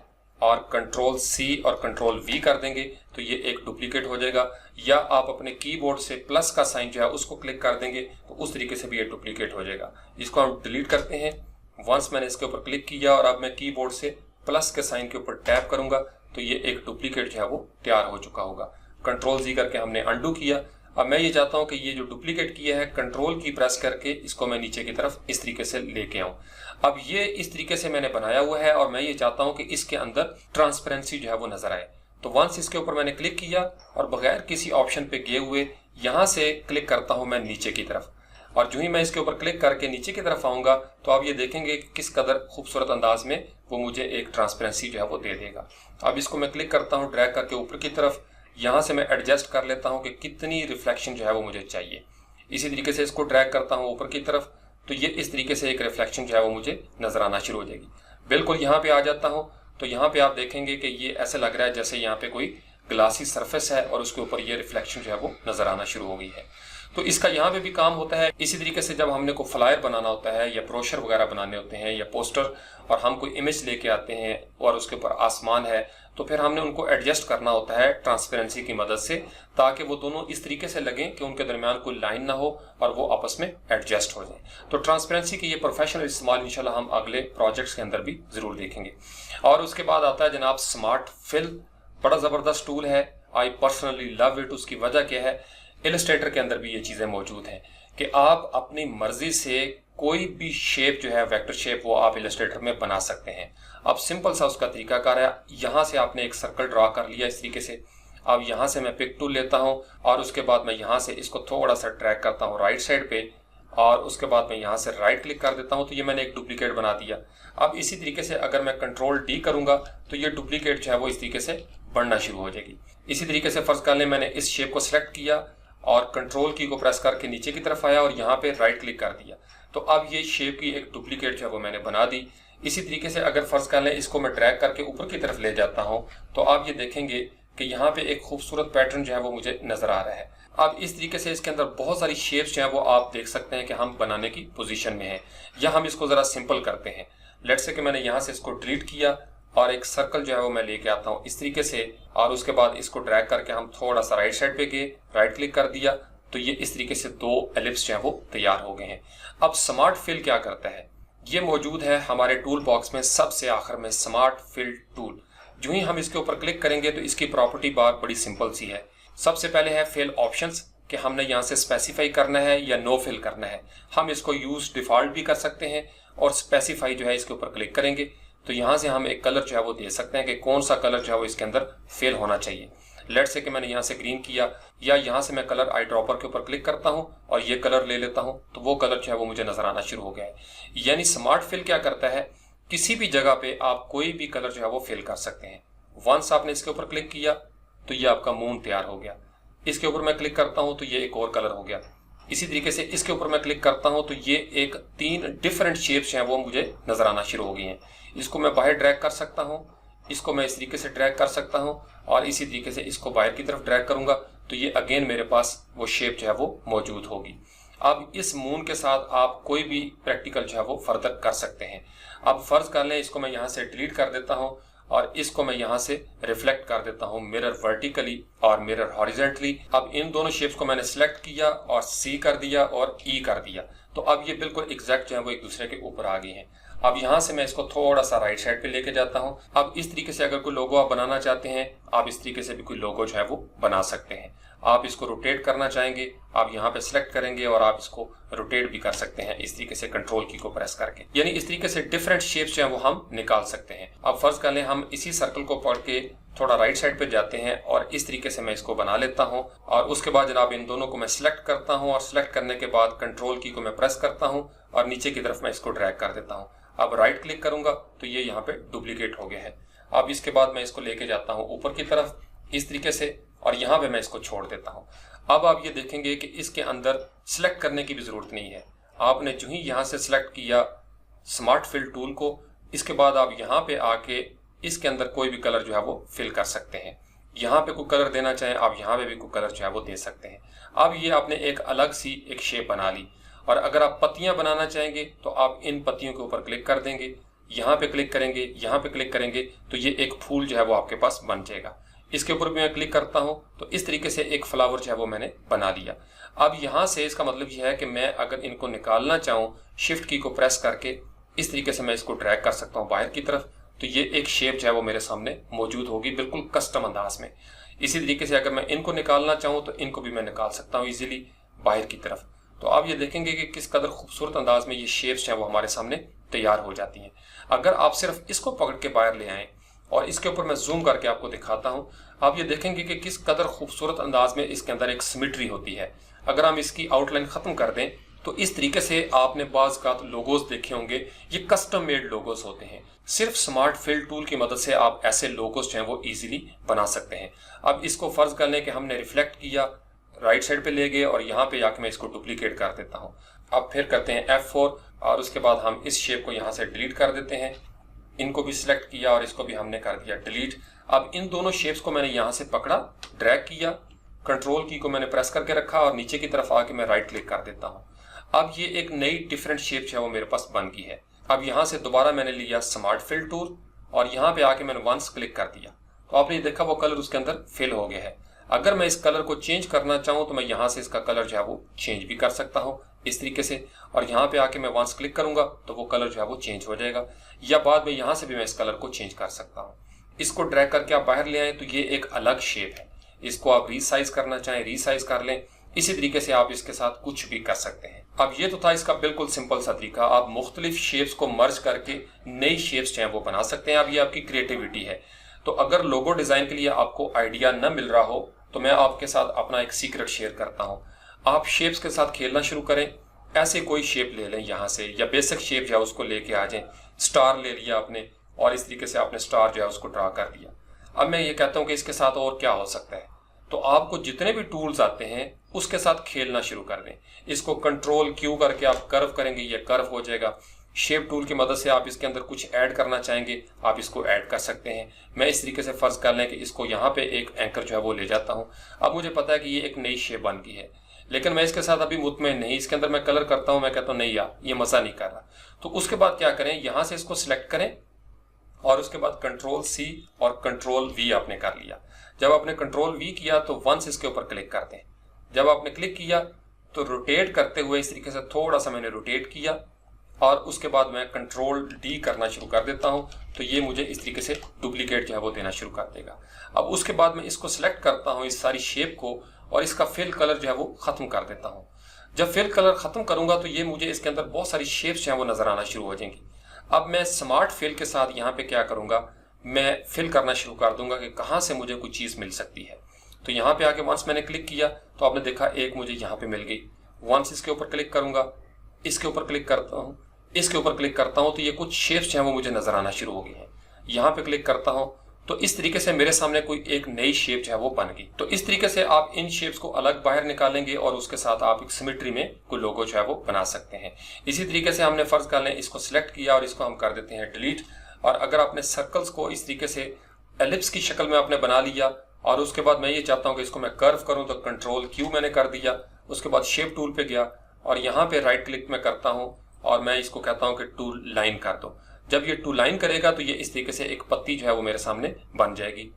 और कंट्रोल C और कंट्रोल V कर देंगे तो ये एक डुप्लीकेट हो जाएगा, या आप अपने कीबोर्ड से प्लस का साइन जो है उसको क्लिक कर देंगे तो उस तरीके से भी ये डुप्लीकेट हो जाएगा। इसको हम डिलीट करते हैं। वंस मैंने इसके ऊपर क्लिक किया और अब मैं कीबोर्ड से प्लस के साइन के ऊपर टैप करूंगा तो ये एक डुप्लीकेट जो है वो तैयार हो चुका होगा। कंट्रोल Z करके हमने अनडू किया। अब मैं ये चाहता हूं कि ये जो डुप्लीकेट किया है कंट्रोल की प्रेस करके इसको मैं नीचे की तरफ इस तरीके से लेके आऊं। अब ये इस तरीके से मैंने बनाया हुआ है और मैं ये चाहता हूं कि इसके अंदर ट्रांसपेरेंसी जो है वो नजर आए। तो वंस इसके ऊपर मैंने क्लिक किया और बगैर किसी ऑप्शन पे गए हुए यहां से क्लिक करता हूं मैं नीचे की तरफ, और जो ही मैं इसके ऊपर क्लिक करके नीचे की तरफ आऊंगा तो आप ये देखेंगे कि किस कदर खूबसूरत अंदाज में वो मुझे एक ट्रांसपेरेंसी जो है वो दे देगा। अब इसको मैं क्लिक करता हूँ ड्रैग करके ऊपर की तरफ, यहाँ से मैं एडजस्ट कर लेता हूँ कि कितनी रिफ्लेक्शन जो है वो मुझे चाहिए। इसी तरीके से इसको ड्रैग करता हूँ ऊपर की तरफ तो ये इस तरीके से एक रिफ्लेक्शन जो है वो मुझे नजर आना शुरू हो जाएगी। बिल्कुल यहाँ पे आ जाता हूँ तो यहाँ पे आप देखेंगे कि ये ऐसे लग रहा है जैसे यहाँ पे कोई ग्लासी सरफेस है और उसके ऊपर ये रिफ्लेक्शन जो है वो नजर आना शुरू हो गई है। तो इसका यहाँ पे भी काम होता है। इसी तरीके से जब हमने कोई फ्लायर बनाना होता है या ब्रोशर वगैरह बनाने होते हैं या पोस्टर और हम कोई इमेज लेके आते हैं और उसके ऊपर आसमान है तो फिर हमने उनको एडजस्ट करना होता है ट्रांसपेरेंसी की मदद से, ताकि वो दोनों इस तरीके से लगें कि उनके दरमियान कोई लाइन ना हो और वो आपस में एडजस्ट हो जाए। तो ट्रांसपेरेंसी की ये प्रोफेशनल इस्तेमाल इंशाल्लाह हम अगले प्रोजेक्ट्स के अंदर भी जरूर देखेंगे। और उसके बाद आता है जनाब स्मार्ट फिल। बड़ा जबरदस्त टूल है, आई पर्सनली लव इट। उसकी वजह क्या है, इलस्ट्रेटर के अंदर भी ये चीजें मौजूद हैं कि आप अपनी मर्जी से कोई भी शेप जो है वेक्टर शेप वो आप इलस्ट्रेटर में बना सकते हैं। अब सिंपल सा उसका तरीकाकार है, यहाँ से आपने एक सर्कल ड्रा कर लिया इस तरीके से। अब यहाँ से मैं पिक टूल लेता हूँ और उसके बाद मैं यहाँ से इसको थोड़ा सा ट्रैक करता हूँ राइट साइड पे और उसके बाद मैं यहाँ से राइट क्लिक कर देता हूँ तो ये मैंने एक डुप्लीकेट बना दिया। अब इसी तरीके से अगर मैं कंट्रोल D करूंगा तो ये डुप्लीकेट जो है वो इस तरीके से बढ़ना शुरू हो जाएगी। इसी तरीके से फर्ज कर लें मैंने इस शेप को सिलेक्ट किया और कंट्रोल की को प्रेस करके नीचे की तरफ आया और यहाँ पे राइट क्लिक कर दिया तो अब ये शेप की एक डुप्लीकेट जो है वो मैंने बना दी। इसी तरीके से अगर फर्ज कर लें इसको मैं ड्रैग करके ऊपर की तरफ ले जाता हूँ तो आप ये देखेंगे कि यहाँ पे एक खूबसूरत पैटर्न जो है वो मुझे नजर आ रहा है। अब इस तरीके से इसके अंदर बहुत सारी शेप्स जो है वो आप देख सकते हैं कि हम बनाने की पोजीशन में हैं, या हम इसको जरा सिंपल करते हैं। लेट्स से कि मैंने यहाँ से इसको डिलीट किया और एक सर्कल जो है वो मैं लेके आता हूँ इस तरीके से और उसके बाद इसको ड्रैग करके हम थोड़ा सा राइट साइड पे गए, राइट क्लिक कर दिया तो ये इस तरीके से 2 एलिप्स जो है वो तैयार हो गए हैं। अब स्मार्ट फिल क्या करता है, ये मौजूद है हमारे टूल बॉक्स में सबसे आखिर में स्मार्ट फिल टूल। जो ही हम इसके ऊपर क्लिक करेंगे तो इसकी प्रॉपर्टी बार बड़ी सिंपल सी है। सबसे पहले है फिल ऑप्शंस कि हमने यहाँ से स्पेसिफाई करना है या नो फिल करना है। हम इसको यूज डिफॉल्ट भी कर सकते हैं और स्पेसिफाई जो है इसके ऊपर क्लिक करेंगे तो यहाँ से हम एक कलर जो है वो दे सकते हैं कि कौन सा कलर जो है वो इसके अंदर फिल होना चाहिए। लेट्स से कि मैंने यहाँ से ग्रीन किया या यहाँ से मैं कलर आई ड्रॉपर के ऊपर क्लिक करता हूँ और ये कलर ले लेता हूँ तो वो कलर जो है वो मुझे नजर आना शुरू हो गया है। यानी स्मार्ट फिल क्या करता है, किसी भी जगह पे आप कोई भी कलर जो है वो फिल कर सकते हैं। वंस आपने इसके ऊपर क्लिक किया तो ये आपका मून तैयार हो गया। इसके ऊपर मैं क्लिक करता हूँ तो ये एक और कलर हो गया। इसी तरीके से इसके ऊपर मैं क्लिक करता हूँ तो ये एक 3 डिफरेंट शेप्स हैं वो मुझे नजर आना शुरू हो गई हैं। इसको मैं बाहर ड्रैग कर सकता हूँ, इसको मैं इस तरीके से ड्रैग कर सकता हूँ और इसी तरीके से इसको बाहर की तरफ ड्रैग करूंगा तो ये अगेन मेरे पास वो शेप जो है वो मौजूद होगी। अब इस मून के साथ आप कोई भी प्रैक्टिकल जो है वो फर्दर कर सकते हैं। अब फर्ज कर लें इसको मैं यहाँ से डिलीट कर देता हूँ और इसको मैं यहाँ से रिफ्लेक्ट कर देता हूँ मिरर वर्टिकली और मिरर हॉरिजेंटली। अब इन दोनों शेप्स को मैंने सिलेक्ट किया और C कर दिया और E कर दिया तो अब ये बिल्कुल एग्जैक्ट जो है वो एक दूसरे के ऊपर आ गई हैं। अब यहाँ से मैं इसको थोड़ा सा राइट साइड पे लेके जाता हूँ। अब इस तरीके से अगर कोई लोगो आप बनाना चाहते हैं आप इस तरीके से भी कोई लोगो जो है वो बना सकते हैं। आप इसको रोटेट करना चाहेंगे, आप यहाँ पे सिलेक्ट करेंगे और आप इसको रोटेट भी कर सकते हैं इस तरीके से कंट्रोल की को प्रेस करके। यानी इस तरीके से डिफरेंट शेप्स जो है वो हम निकाल सकते हैं। अब फर्ज कर लें हम इसी सर्कल को पकड़ के थोड़ा राइट साइड पे जाते हैं और इस तरीके से मैं इसको बना लेता हूं और उसके बाद जनाब इन दोनों को मैं सिलेक्ट करता हूं और सिलेक्ट करने के बाद कंट्रोल की को मैं प्रेस करता हूं और नीचे की तरफ मैं इसको ड्रैग कर देता हूं। अब राइट क्लिक करूंगा तो ये यहाँ पे डुप्लीकेट हो गया है। अब इसके बाद मैं इसको लेके जाता हूं ऊपर की तरफ इस तरीके से और यहाँ पे मैं इसको छोड़ देता हूँ। अब आप ये देखेंगे कि इसके अंदर सिलेक्ट करने की भी जरूरत नहीं है। आपने जो ही यहाँ से सिलेक्ट किया स्मार्ट फिल टूल को, इसके बाद आप यहाँ पे आके इसके अंदर कोई भी कलर जो है वो फिल कर सकते हैं। यहाँ पे कोई कलर देना चाहें आप यहाँ पे भी कोई कलर जो है वो दे सकते हैं। अब ये आपने एक अलग सी एक शेप बना ली और अगर आप पत्तियां बनाना चाहेंगे तो आप इन पत्तियों के ऊपर क्लिक कर देंगे, यहाँ पे क्लिक करेंगे, यहाँ पे क्लिक करेंगे तो ये एक फूल जो है वो आपके पास बन जाएगा। इसके ऊपर भी मैं क्लिक करता हूं तो इस तरीके से एक फ्लावर जो है वो मैंने बना लिया। अब यहाँ से इसका मतलब यह है कि मैं अगर इनको निकालना चाहूँ शिफ्ट की को प्रेस करके इस तरीके से मैं इसको ड्रैग कर सकता हूँ बाहर की तरफ, तो ये एक शेप जो है वो मेरे सामने मौजूद होगी बिल्कुल कस्टम अंदाज में। इसी तरीके से अगर मैं इनको निकालना चाहूँ तो इनको भी मैं निकाल सकता हूँ इजीली बाहर की तरफ। तो आप ये देखेंगे कि किस कदर खूबसूरत अंदाज में ये शेप्स हैं वो हमारे सामने तैयार हो जाती हैं। अगर आप सिर्फ इसको पकड़ के बाहर ले आएँ और इसके ऊपर मैं जूम करके आपको दिखाता हूं, आप ये देखेंगे कि किस कदर खूबसूरत अंदाज में इसके अंदर एक सिमेट्री होती है। अगर हम इसकी आउटलाइन खत्म कर दें तो इस तरीके से आपने बाज़ का लोगोस देखे होंगे, ये कस्टम मेड लोगोस होते हैं। सिर्फ स्मार्ट फिल टूल की मदद से आप ऐसे लोगोस जो हैं वो इजीली बना सकते हैं। अब इसको फर्ज कर लें कि हमने रिफ्लेक्ट किया, राइट साइड पे ले गए और यहाँ पे आके मैं इसको डुप्लीकेट कर देता हूँ। अब फिर करते हैं F4 और उसके बाद हम इस शेप को यहाँ से डिलीट कर देते हैं। इनको भी सिलेक्ट किया और इसको भी हमने कर दिया डिलीट। अब इन दोनों शेप्स को मैंने यहाँ से पकड़ा, ड्रैग किया, कंट्रोल की को मैंने प्रेस करके रखा और नीचे की तरफ आके मैं राइट क्लिक कर देता हूँ। अब ये एक नई डिफरेंट शेप है वो मेरे पास बन गई है। अब यहाँ से दोबारा मैंने लिया स्मार्ट फिल टूल और यहाँ पे आके मैंने वंस क्लिक कर दिया तो आपने देखा वो कलर उसके अंदर फिल हो गया है। अगर मैं इस कलर को चेंज करना चाहूँ तो मैं यहाँ से इसका कलर जो है वो चेंज भी कर सकता हूँ इस तरीके से, और यहाँ पे आके मैं वंस क्लिक करूंगा तो वो कलर जो है वो चेंज हो जाएगा, या बाद में यहाँ से भी मैं इस कलर को चेंज कर सकता हूँ। इसको ड्रैग करके आप बाहर ले आए तो ये एक अलग शेप है। इसको आप रीसाइज करना चाहें रीसाइज कर लें। इसी तरीके से आप इसके साथ कुछ भी कर सकते हैं। अब ये तो था इसका बिल्कुल सिंपल सा तरीका, आप मुख्तलिफ शेप्स को मर्ज करके नई शेप्स जो है वो बना सकते हैं। अब ये आपकी क्रिएटिविटी है। तो अगर लोगो डिजाइन के लिए आपको आइडिया न मिल रहा हो तो मैं आपके साथ अपना एक सीक्रेट शेयर करता हूँ। आप शेप्स के साथ खेलना शुरू करें, ऐसे कोई शेप ले लें यहाँ से, या बेसिक शेप जो है उसको लेके आ जाएं। स्टार ले लिया आपने और इस तरीके से आपने स्टार जो है उसको ड्रा कर दिया। अब मैं ये कहता हूँ कि इसके साथ और क्या हो सकता है, तो आपको जितने भी टूल्स आते हैं उसके साथ खेलना शुरू कर दें। इसको कंट्रोल क्यू करके आप कर्व करेंगे, ये कर्व हो जाएगा। शेप टूल की मदद से आप इसके अंदर कुछ ऐड करना चाहेंगे, आप इसको ऐड कर सकते हैं। मैं इस तरीके से फर्ज कर लें कि इसको यहाँ पे एक एंकर जो है वो ले जाता हूँ। अब मुझे पता है कि ये एक नई शेप बन गई है, लेकिन मैं इसके साथ अभी मुतमईन नहीं। इसके अंदर मैं कलर करता हूँ, मैं कहता हूँ नहीं यार ये मजा नहीं कर रहा। तो उसके बाद क्या करें, यहाँ से इसको सिलेक्ट करें और उसके बाद कंट्रोल C और कंट्रोल V आपने कर लिया। जब आपने कंट्रोल V किया तो वंस इसके ऊपर क्लिक कर दें। जब आपने क्लिक किया तो रोटेट करते हुए इस तरीके से थोड़ा सा मैंने रोटेट किया और उसके बाद मैं कंट्रोल D करना शुरू कर देता हूं, तो ये मुझे इस तरीके से डुप्लीकेट जो है वो देना शुरू कर देगा। अब उसके बाद मैं इसको सिलेक्ट करता हूं इस सारी शेप को और इसका फिल कलर जो है वो खत्म कर देता हूं। जब फिल कलर खत्म करूंगा तो ये मुझे इसके अंदर बहुत सारी शेप्स जो है वो नजर आना शुरू हो जाएंगी। अब मैं स्मार्ट फिल के साथ यहाँ पे क्या करूंगा, मैं फिल करना शुरू कर दूंगा कि कहाँ से मुझे कोई चीज मिल सकती है। तो यहाँ पे आके वंस मैंने क्लिक किया तो आपने देखा एक मुझे यहाँ पे मिल गई। वंस इसके ऊपर क्लिक करूंगा, इसके ऊपर क्लिक करता हूँ, इसके ऊपर क्लिक करता हूँ तो ये कुछ शेप्स जो है वो मुझे नजर आना शुरू हो गई हैं। यहाँ पे क्लिक करता हूँ तो इस तरीके से मेरे सामने कोई एक नई शेप जो है वो बन गई। तो इस तरीके से आप इन शेप्स को अलग बाहर निकालेंगे और उसके साथ आप एक सिमेट्री में कोई लोगो जो है वो बना सकते हैं। इसी तरीके से हमने फर्ज कर लें इसको सिलेक्ट किया और इसको हम कर देते हैं डिलीट। और अगर आपने सर्कल्स को इस तरीके से एलिप्स की शक्ल में आपने बना लिया और उसके बाद मैं ये चाहता हूँ कि इसको मैं कर्व करूँ तो कंट्रोल क्यू मैंने कर दिया। उसके बाद शेप टूल पे गया और यहाँ पे राइट क्लिक में करता हूँ और मैं इसको कहता हूँ कि टू लाइन कर दो। जब ये टू लाइन करेगा तो ये इस तरीके से एक पत्ती जो है वो मेरे सामने बन जाएगी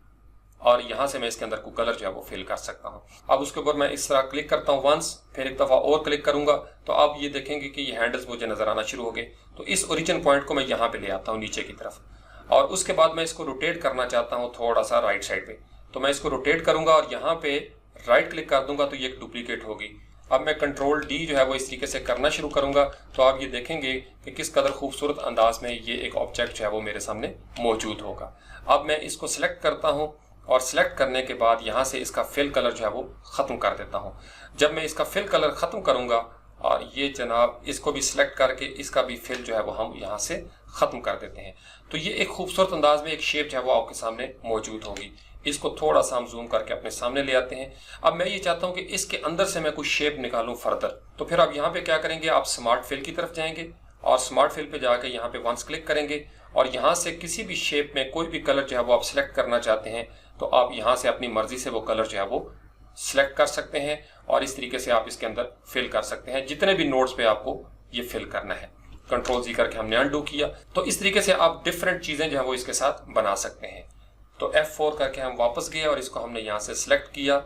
और यहाँ से मैं इसके अंदर को कलर जो है वो फिल कर सकता हूँ। अब उसके ऊपर मैं इस तरह क्लिक करता हूँ वंस, फिर एक दफ़ा और क्लिक करूंगा तो आप ये देखेंगे कि ये हैंडल्स मुझे नजर आना शुरू हो गए। तो इस ओरिजिन पॉइंट को मैं यहाँ पे ले आता हूँ नीचे की तरफ और उसके बाद मैं इसको रोटेट करना चाहता हूँ थोड़ा सा राइट साइड पे। तो मैं इसको रोटेट करूंगा और यहाँ पे राइट क्लिक कर दूंगा तो ये एक डुप्लीकेट होगी। अब मैं कंट्रोल डी जो है वो इस तरीके से करना शुरू करूंगा तो आप ये देखेंगे कि किस कदर खूबसूरत अंदाज में ये एक ऑब्जेक्ट जो है वो मेरे सामने मौजूद होगा। अब मैं इसको सिलेक्ट करता हूं और सिलेक्ट करने के बाद यहाँ से इसका फिल कलर जो है वो ख़त्म कर देता हूँ। जब मैं इसका फिल कलर ख़त्म करूँगा और ये जनाब इसको भी सिलेक्ट करके इसका भी फिल जो है वो हम यहाँ से ख़त्म कर देते हैं, तो ये एक खूबसूरत अंदाज में एक शेप जो है वो आपके सामने मौजूद होगी। इसको थोड़ा सा हम जूम करके अपने सामने ले आते हैं। अब मैं ये चाहता हूँ कि इसके अंदर से मैं कुछ शेप निकालूं फर्दर, तो फिर आप यहाँ पे क्या करेंगे, आप स्मार्ट फिल की तरफ जाएंगे और स्मार्ट फिल पे जाके यहाँ पे वंस क्लिक करेंगे और यहाँ से किसी भी शेप में कोई भी कलर जो है वो आप सिलेक्ट करना चाहते हैं तो आप यहाँ से अपनी मर्जी से वो कलर जो है वो सिलेक्ट कर सकते हैं और इस तरीके से आप इसके अंदर फिल कर सकते हैं जितने भी नोड्स पे आपको ये फिल करना है। कंट्रोल जी करके हमने अनडू किया, तो इस तरीके से आप डिफरेंट चीजें जो है वो इसके साथ बना सकते हैं। तो F4 करके हम वापस गए और इसको हमने यहाँ से सिलेक्ट किया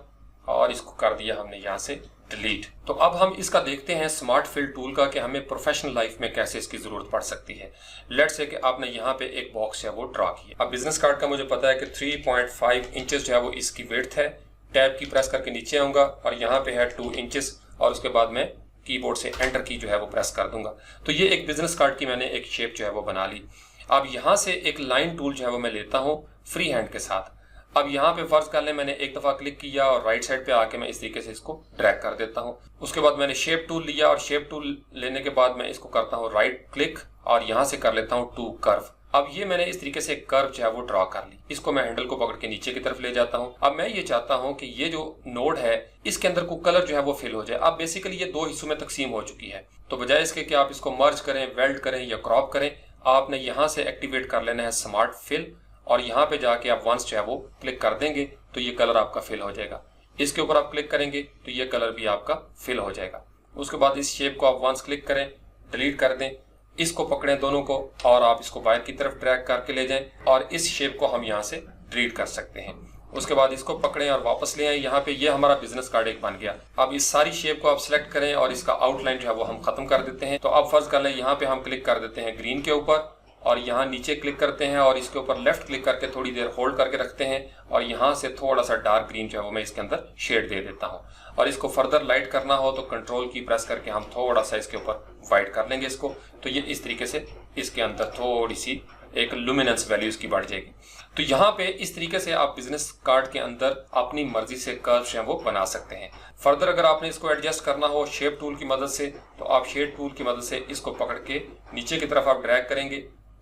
और इसको कर दिया हमने यहाँ से डिलीट। तो अब हम इसका देखते हैं स्मार्ट फिल टूल का कि हमें प्रोफेशनल लाइफ में कैसे इसकी जरूरत पड़ सकती है। लेट्स से कि आपने यहाँ पे एक बॉक्स है वो ड्रा किया। अब बिजनेस कार्ड का मुझे पता है कि 3.5 इंचेस जो है वो इसकी विड्थ है। टैब की प्रेस करके नीचे आऊंगा और यहाँ पे है 2 इंचेस और उसके बाद मैं कीबोर्ड से एंटर की जो है वो प्रेस कर दूंगा। तो ये एक बिजनेस कार्ड की मैंने एक शेप जो है वो बना ली। अब यहाँ से एक लाइन टूल जो है वो मैं लेता हूँ फ्री हैंड के साथ। अब यहाँ पे फर्ज कर लें मैंने एक दफा क्लिक किया और राइट साइड पे आके मैं इस तरीके से इसको ड्रैग कर देता हूँ। उसके बाद मैंने शेप टूल लिया और शेप टूल लेने के बाद मैं इसको करता हूँ राइट क्लिक और यहाँ से कर लेता हूँ टू कर्व। अब ये मैंने इस तरीके से कर्व जो है वो ड्रॉ कर ली। इसको मैं हैंडल को पकड़ के नीचे की तरफ ले जाता हूँ। अब मैं ये चाहता हूँ कि ये जो नोड है इसके अंदर को कलर जो है वो फिल हो जाए। अब बेसिकली ये दो हिस्सों में तकसीम हो चुकी है, तो बजाय इसके कि आप इसको मर्ज करें, वेल्ड करें या क्रॉप करें, आपने यहाँ से एक्टिवेट कर लेना है स्मार्ट फिल और यहाँ पे जाके आप वंस जो है वो क्लिक कर देंगे तो ये कलर आपका फिल हो जाएगा। इसके ऊपर आप क्लिक करेंगे तो ये कलर भी आपका फिल हो जाएगा। उसके बाद इस शेप को आप वंस क्लिक करें, डिलीट कर दें, इसको पकड़ें दोनों को और आप इसको बाहर की तरफ ड्रैग करके ले जाएं और इस शेप को हम यहाँ से डिलीट कर सकते हैं। उसके बाद इसको पकड़ें और वापस ले आए। यहाँ पे ये हमारा बिजनेस कार्ड एक बन गया। अब इस सारी शेप को आप सिलेक्ट करें और इसका आउटलाइन जो है वो हम खत्म कर देते हैं। तो अब फर्ज कर लें यहाँ पे हम क्लिक कर देते हैं ग्रीन के ऊपर और यहाँ नीचे क्लिक करते हैं और इसके ऊपर लेफ्ट क्लिक करके थोड़ी देर होल्ड करके रखते हैं और यहाँ से थोड़ा सा डार्क ग्रीन जो है वो मैं इसके अंदर शेड दे देता हूँ। और इसको फर्दर लाइट करना हो तो कंट्रोल की प्रेस करके हम थोड़ा सा इसके ऊपर वाइट कर लेंगे इसको, तो ये इस तरीके से इसके अंदर थोड़ी सी एक लुमिनेंस वैल्यू इसकी बढ़ जाएगी। तो यहाँ पे इस तरीके से आप बिजनेस कार्ड के अंदर अपनी मर्जी से कर्व्स हैं वो बना सकते हैं। फर्दर अगर आपने इसको एडजस्ट करना हो शेप टूल की मदद से तो आप शेप टूल की मदद से इसको पकड़ के नीचे की तरफ आप ड्रैग करेंगे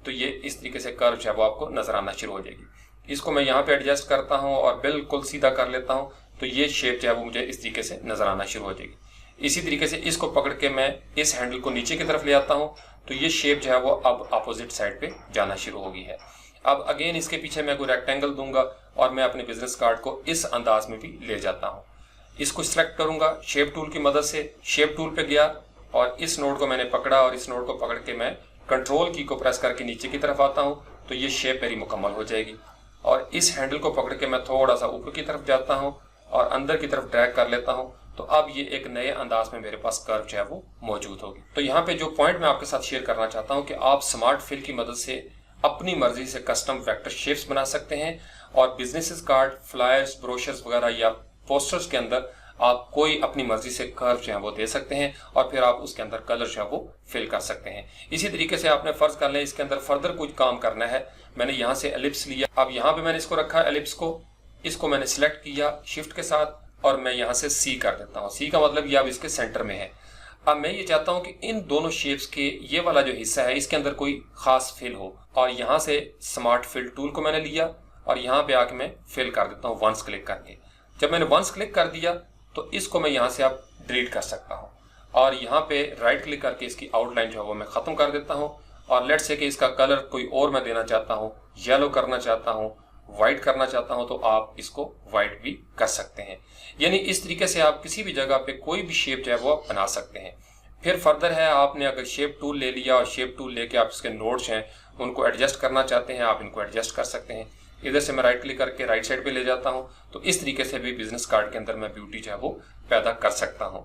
तो ये इस तरीके से कर्व जो है वो आपको नजर आना शुरू हो जाएगी। इसको मैं यहाँ पे एडजस्ट करता हूँ और बिल्कुल सीधा कर लेता हूँ तो ये शेप जो है वो मुझे इस तरीके से नजर आना शुरू हो जाएगी। इसी तरीके से इसको पकड़ के मैं इस हैंडल को नीचे की तरफ ले आता हूँ तो ये शेप जो है वो अब अपोजिट साइड पे जाना शुरू हो गई है। अब अगेन इसके पीछे मैं कोई रेक्टेंगल दूंगा और मैं अपने बिजनेस कार्ड को इस अंदाज में भी ले जाता हूँ। इसको सिलेक्ट करूंगा शेप टूल की मदद से, शेप टूल पे गया और इस नोड को मैंने पकड़ा और इस नोड को पकड़ के मैं कंट्रोल की को प्रेस करके नीचे की तरफ आता हूं तो ये शेप मेरी मुकम्मल हो जाएगी। और इस हैंडल को पकड़ के मैं थोड़ा सा ऊपर की तरफ जाता हूं और अंदर की तरफ ड्रैग कर लेता हूं तो अब ये एक नए अंदाज में मेरे पास कर्व जो है वो मौजूद होगी। तो यहाँ पे जो पॉइंट मैं आपके साथ शेयर करना चाहता हूँ कि आप स्मार्ट फिल की मदद से अपनी मर्जी से कस्टम वेक्टर शेप्स बना सकते हैं और बिजनेस कार्ड, फ्लायर्स, ब्रोशर्स वगैरह या पोस्टर्स के अंदर आप कोई अपनी मर्जी से कर्व जो है वो दे सकते हैं और फिर आप उसके अंदर कलर जो है वो फिल कर सकते हैं। इसी तरीके से आपने फर्ज कर लें इसके अंदर फर्दर कुछ काम करना है। मैंने यहाँ से एलिप्स लिया, अब यहाँ पे मैंने इसको रखा एलिप्स को, इसको मैंने सिलेक्ट किया शिफ्ट के साथ और मैं यहाँ से सी कर देता हूँ। सी का मतलब ये अब इसके सेंटर में है। अब मैं ये चाहता हूँ कि इन दोनों शेप्स के ये वाला जो हिस्सा है इसके अंदर कोई खास फिल हो और यहाँ से स्मार्ट फिल टूल को मैंने लिया और यहाँ पे आके मैं फिल कर देता हूँ वंस क्लिक करके। जब मैंने वंस क्लिक कर दिया तो इसको मैं यहाँ से अब डिलीट कर सकता हूँ और यहाँ पे राइट क्लिक करके इसकी आउटलाइन जो है वो मैं खत्म कर देता हूँ और लेट्स से कि इसका कलर कोई और मैं देना चाहता हूँ, येलो करना चाहता हूँ, व्हाइट करना चाहता हूँ तो आप इसको व्हाइट भी कर सकते हैं। यानी इस तरीके से आप किसी भी जगह पे कोई भी शेप जो है वो बना सकते हैं। फिर फर्दर है आपने अगर शेप टूल ले लिया और शेप टूल लेके आप इसके नोड्स हैं उनको एडजस्ट करना चाहते हैं, आप इनको एडजस्ट कर सकते हैं। इधर से मैं राइट क्लिक करके राइट साइड पे ले जाता हूं तो इस तरीके से भी बिजनेस कार्ड के अंदर मैं ब्यूटी जो है वो पैदा कर सकता हूं।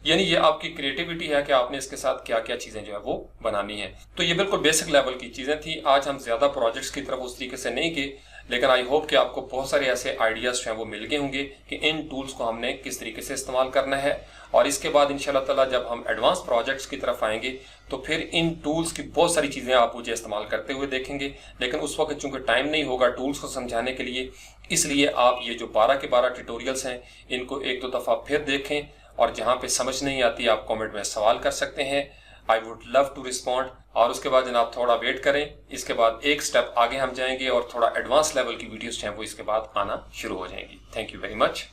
यानी ये आपकी क्रिएटिविटी है कि आपने इसके साथ क्या क्या चीजें जो है वो बनानी है। तो ये बिल्कुल बेसिक लेवल की चीजें थी। आज हम ज्यादा प्रोजेक्ट्स की तरफ उस तरीके से नहीं गए, लेकिन आई होप कि आपको बहुत सारे ऐसे आइडियाज जो हैं वो मिल गए होंगे कि इन टूल्स को हमने किस तरीके से इस्तेमाल करना है। और इसके बाद इंशाल्लाह ताला जब हम एडवांस प्रोजेक्ट्स की तरफ आएंगे तो फिर इन टूल्स की बहुत सारी चीज़ें आप मुझे इस्तेमाल करते हुए देखेंगे। लेकिन उस वक्त चूंकि टाइम नहीं होगा टूल्स को समझाने के लिए, इसलिए आप ये जो 12 के 12 ट्यूटोरियल्स हैं इनको एक दो दफ़ा फिर देखें, और जहाँ पे समझ नहीं आती आप कमेंट में सवाल कर सकते हैं। I would love to respond. और उसके बाद जनाब थोड़ा वेट करें, इसके बाद एक स्टेप आगे हम जाएंगे और थोड़ा एडवांस लेवल की वीडियोस हैं वो इसके बाद आना शुरू हो जाएंगी। Thank you very much.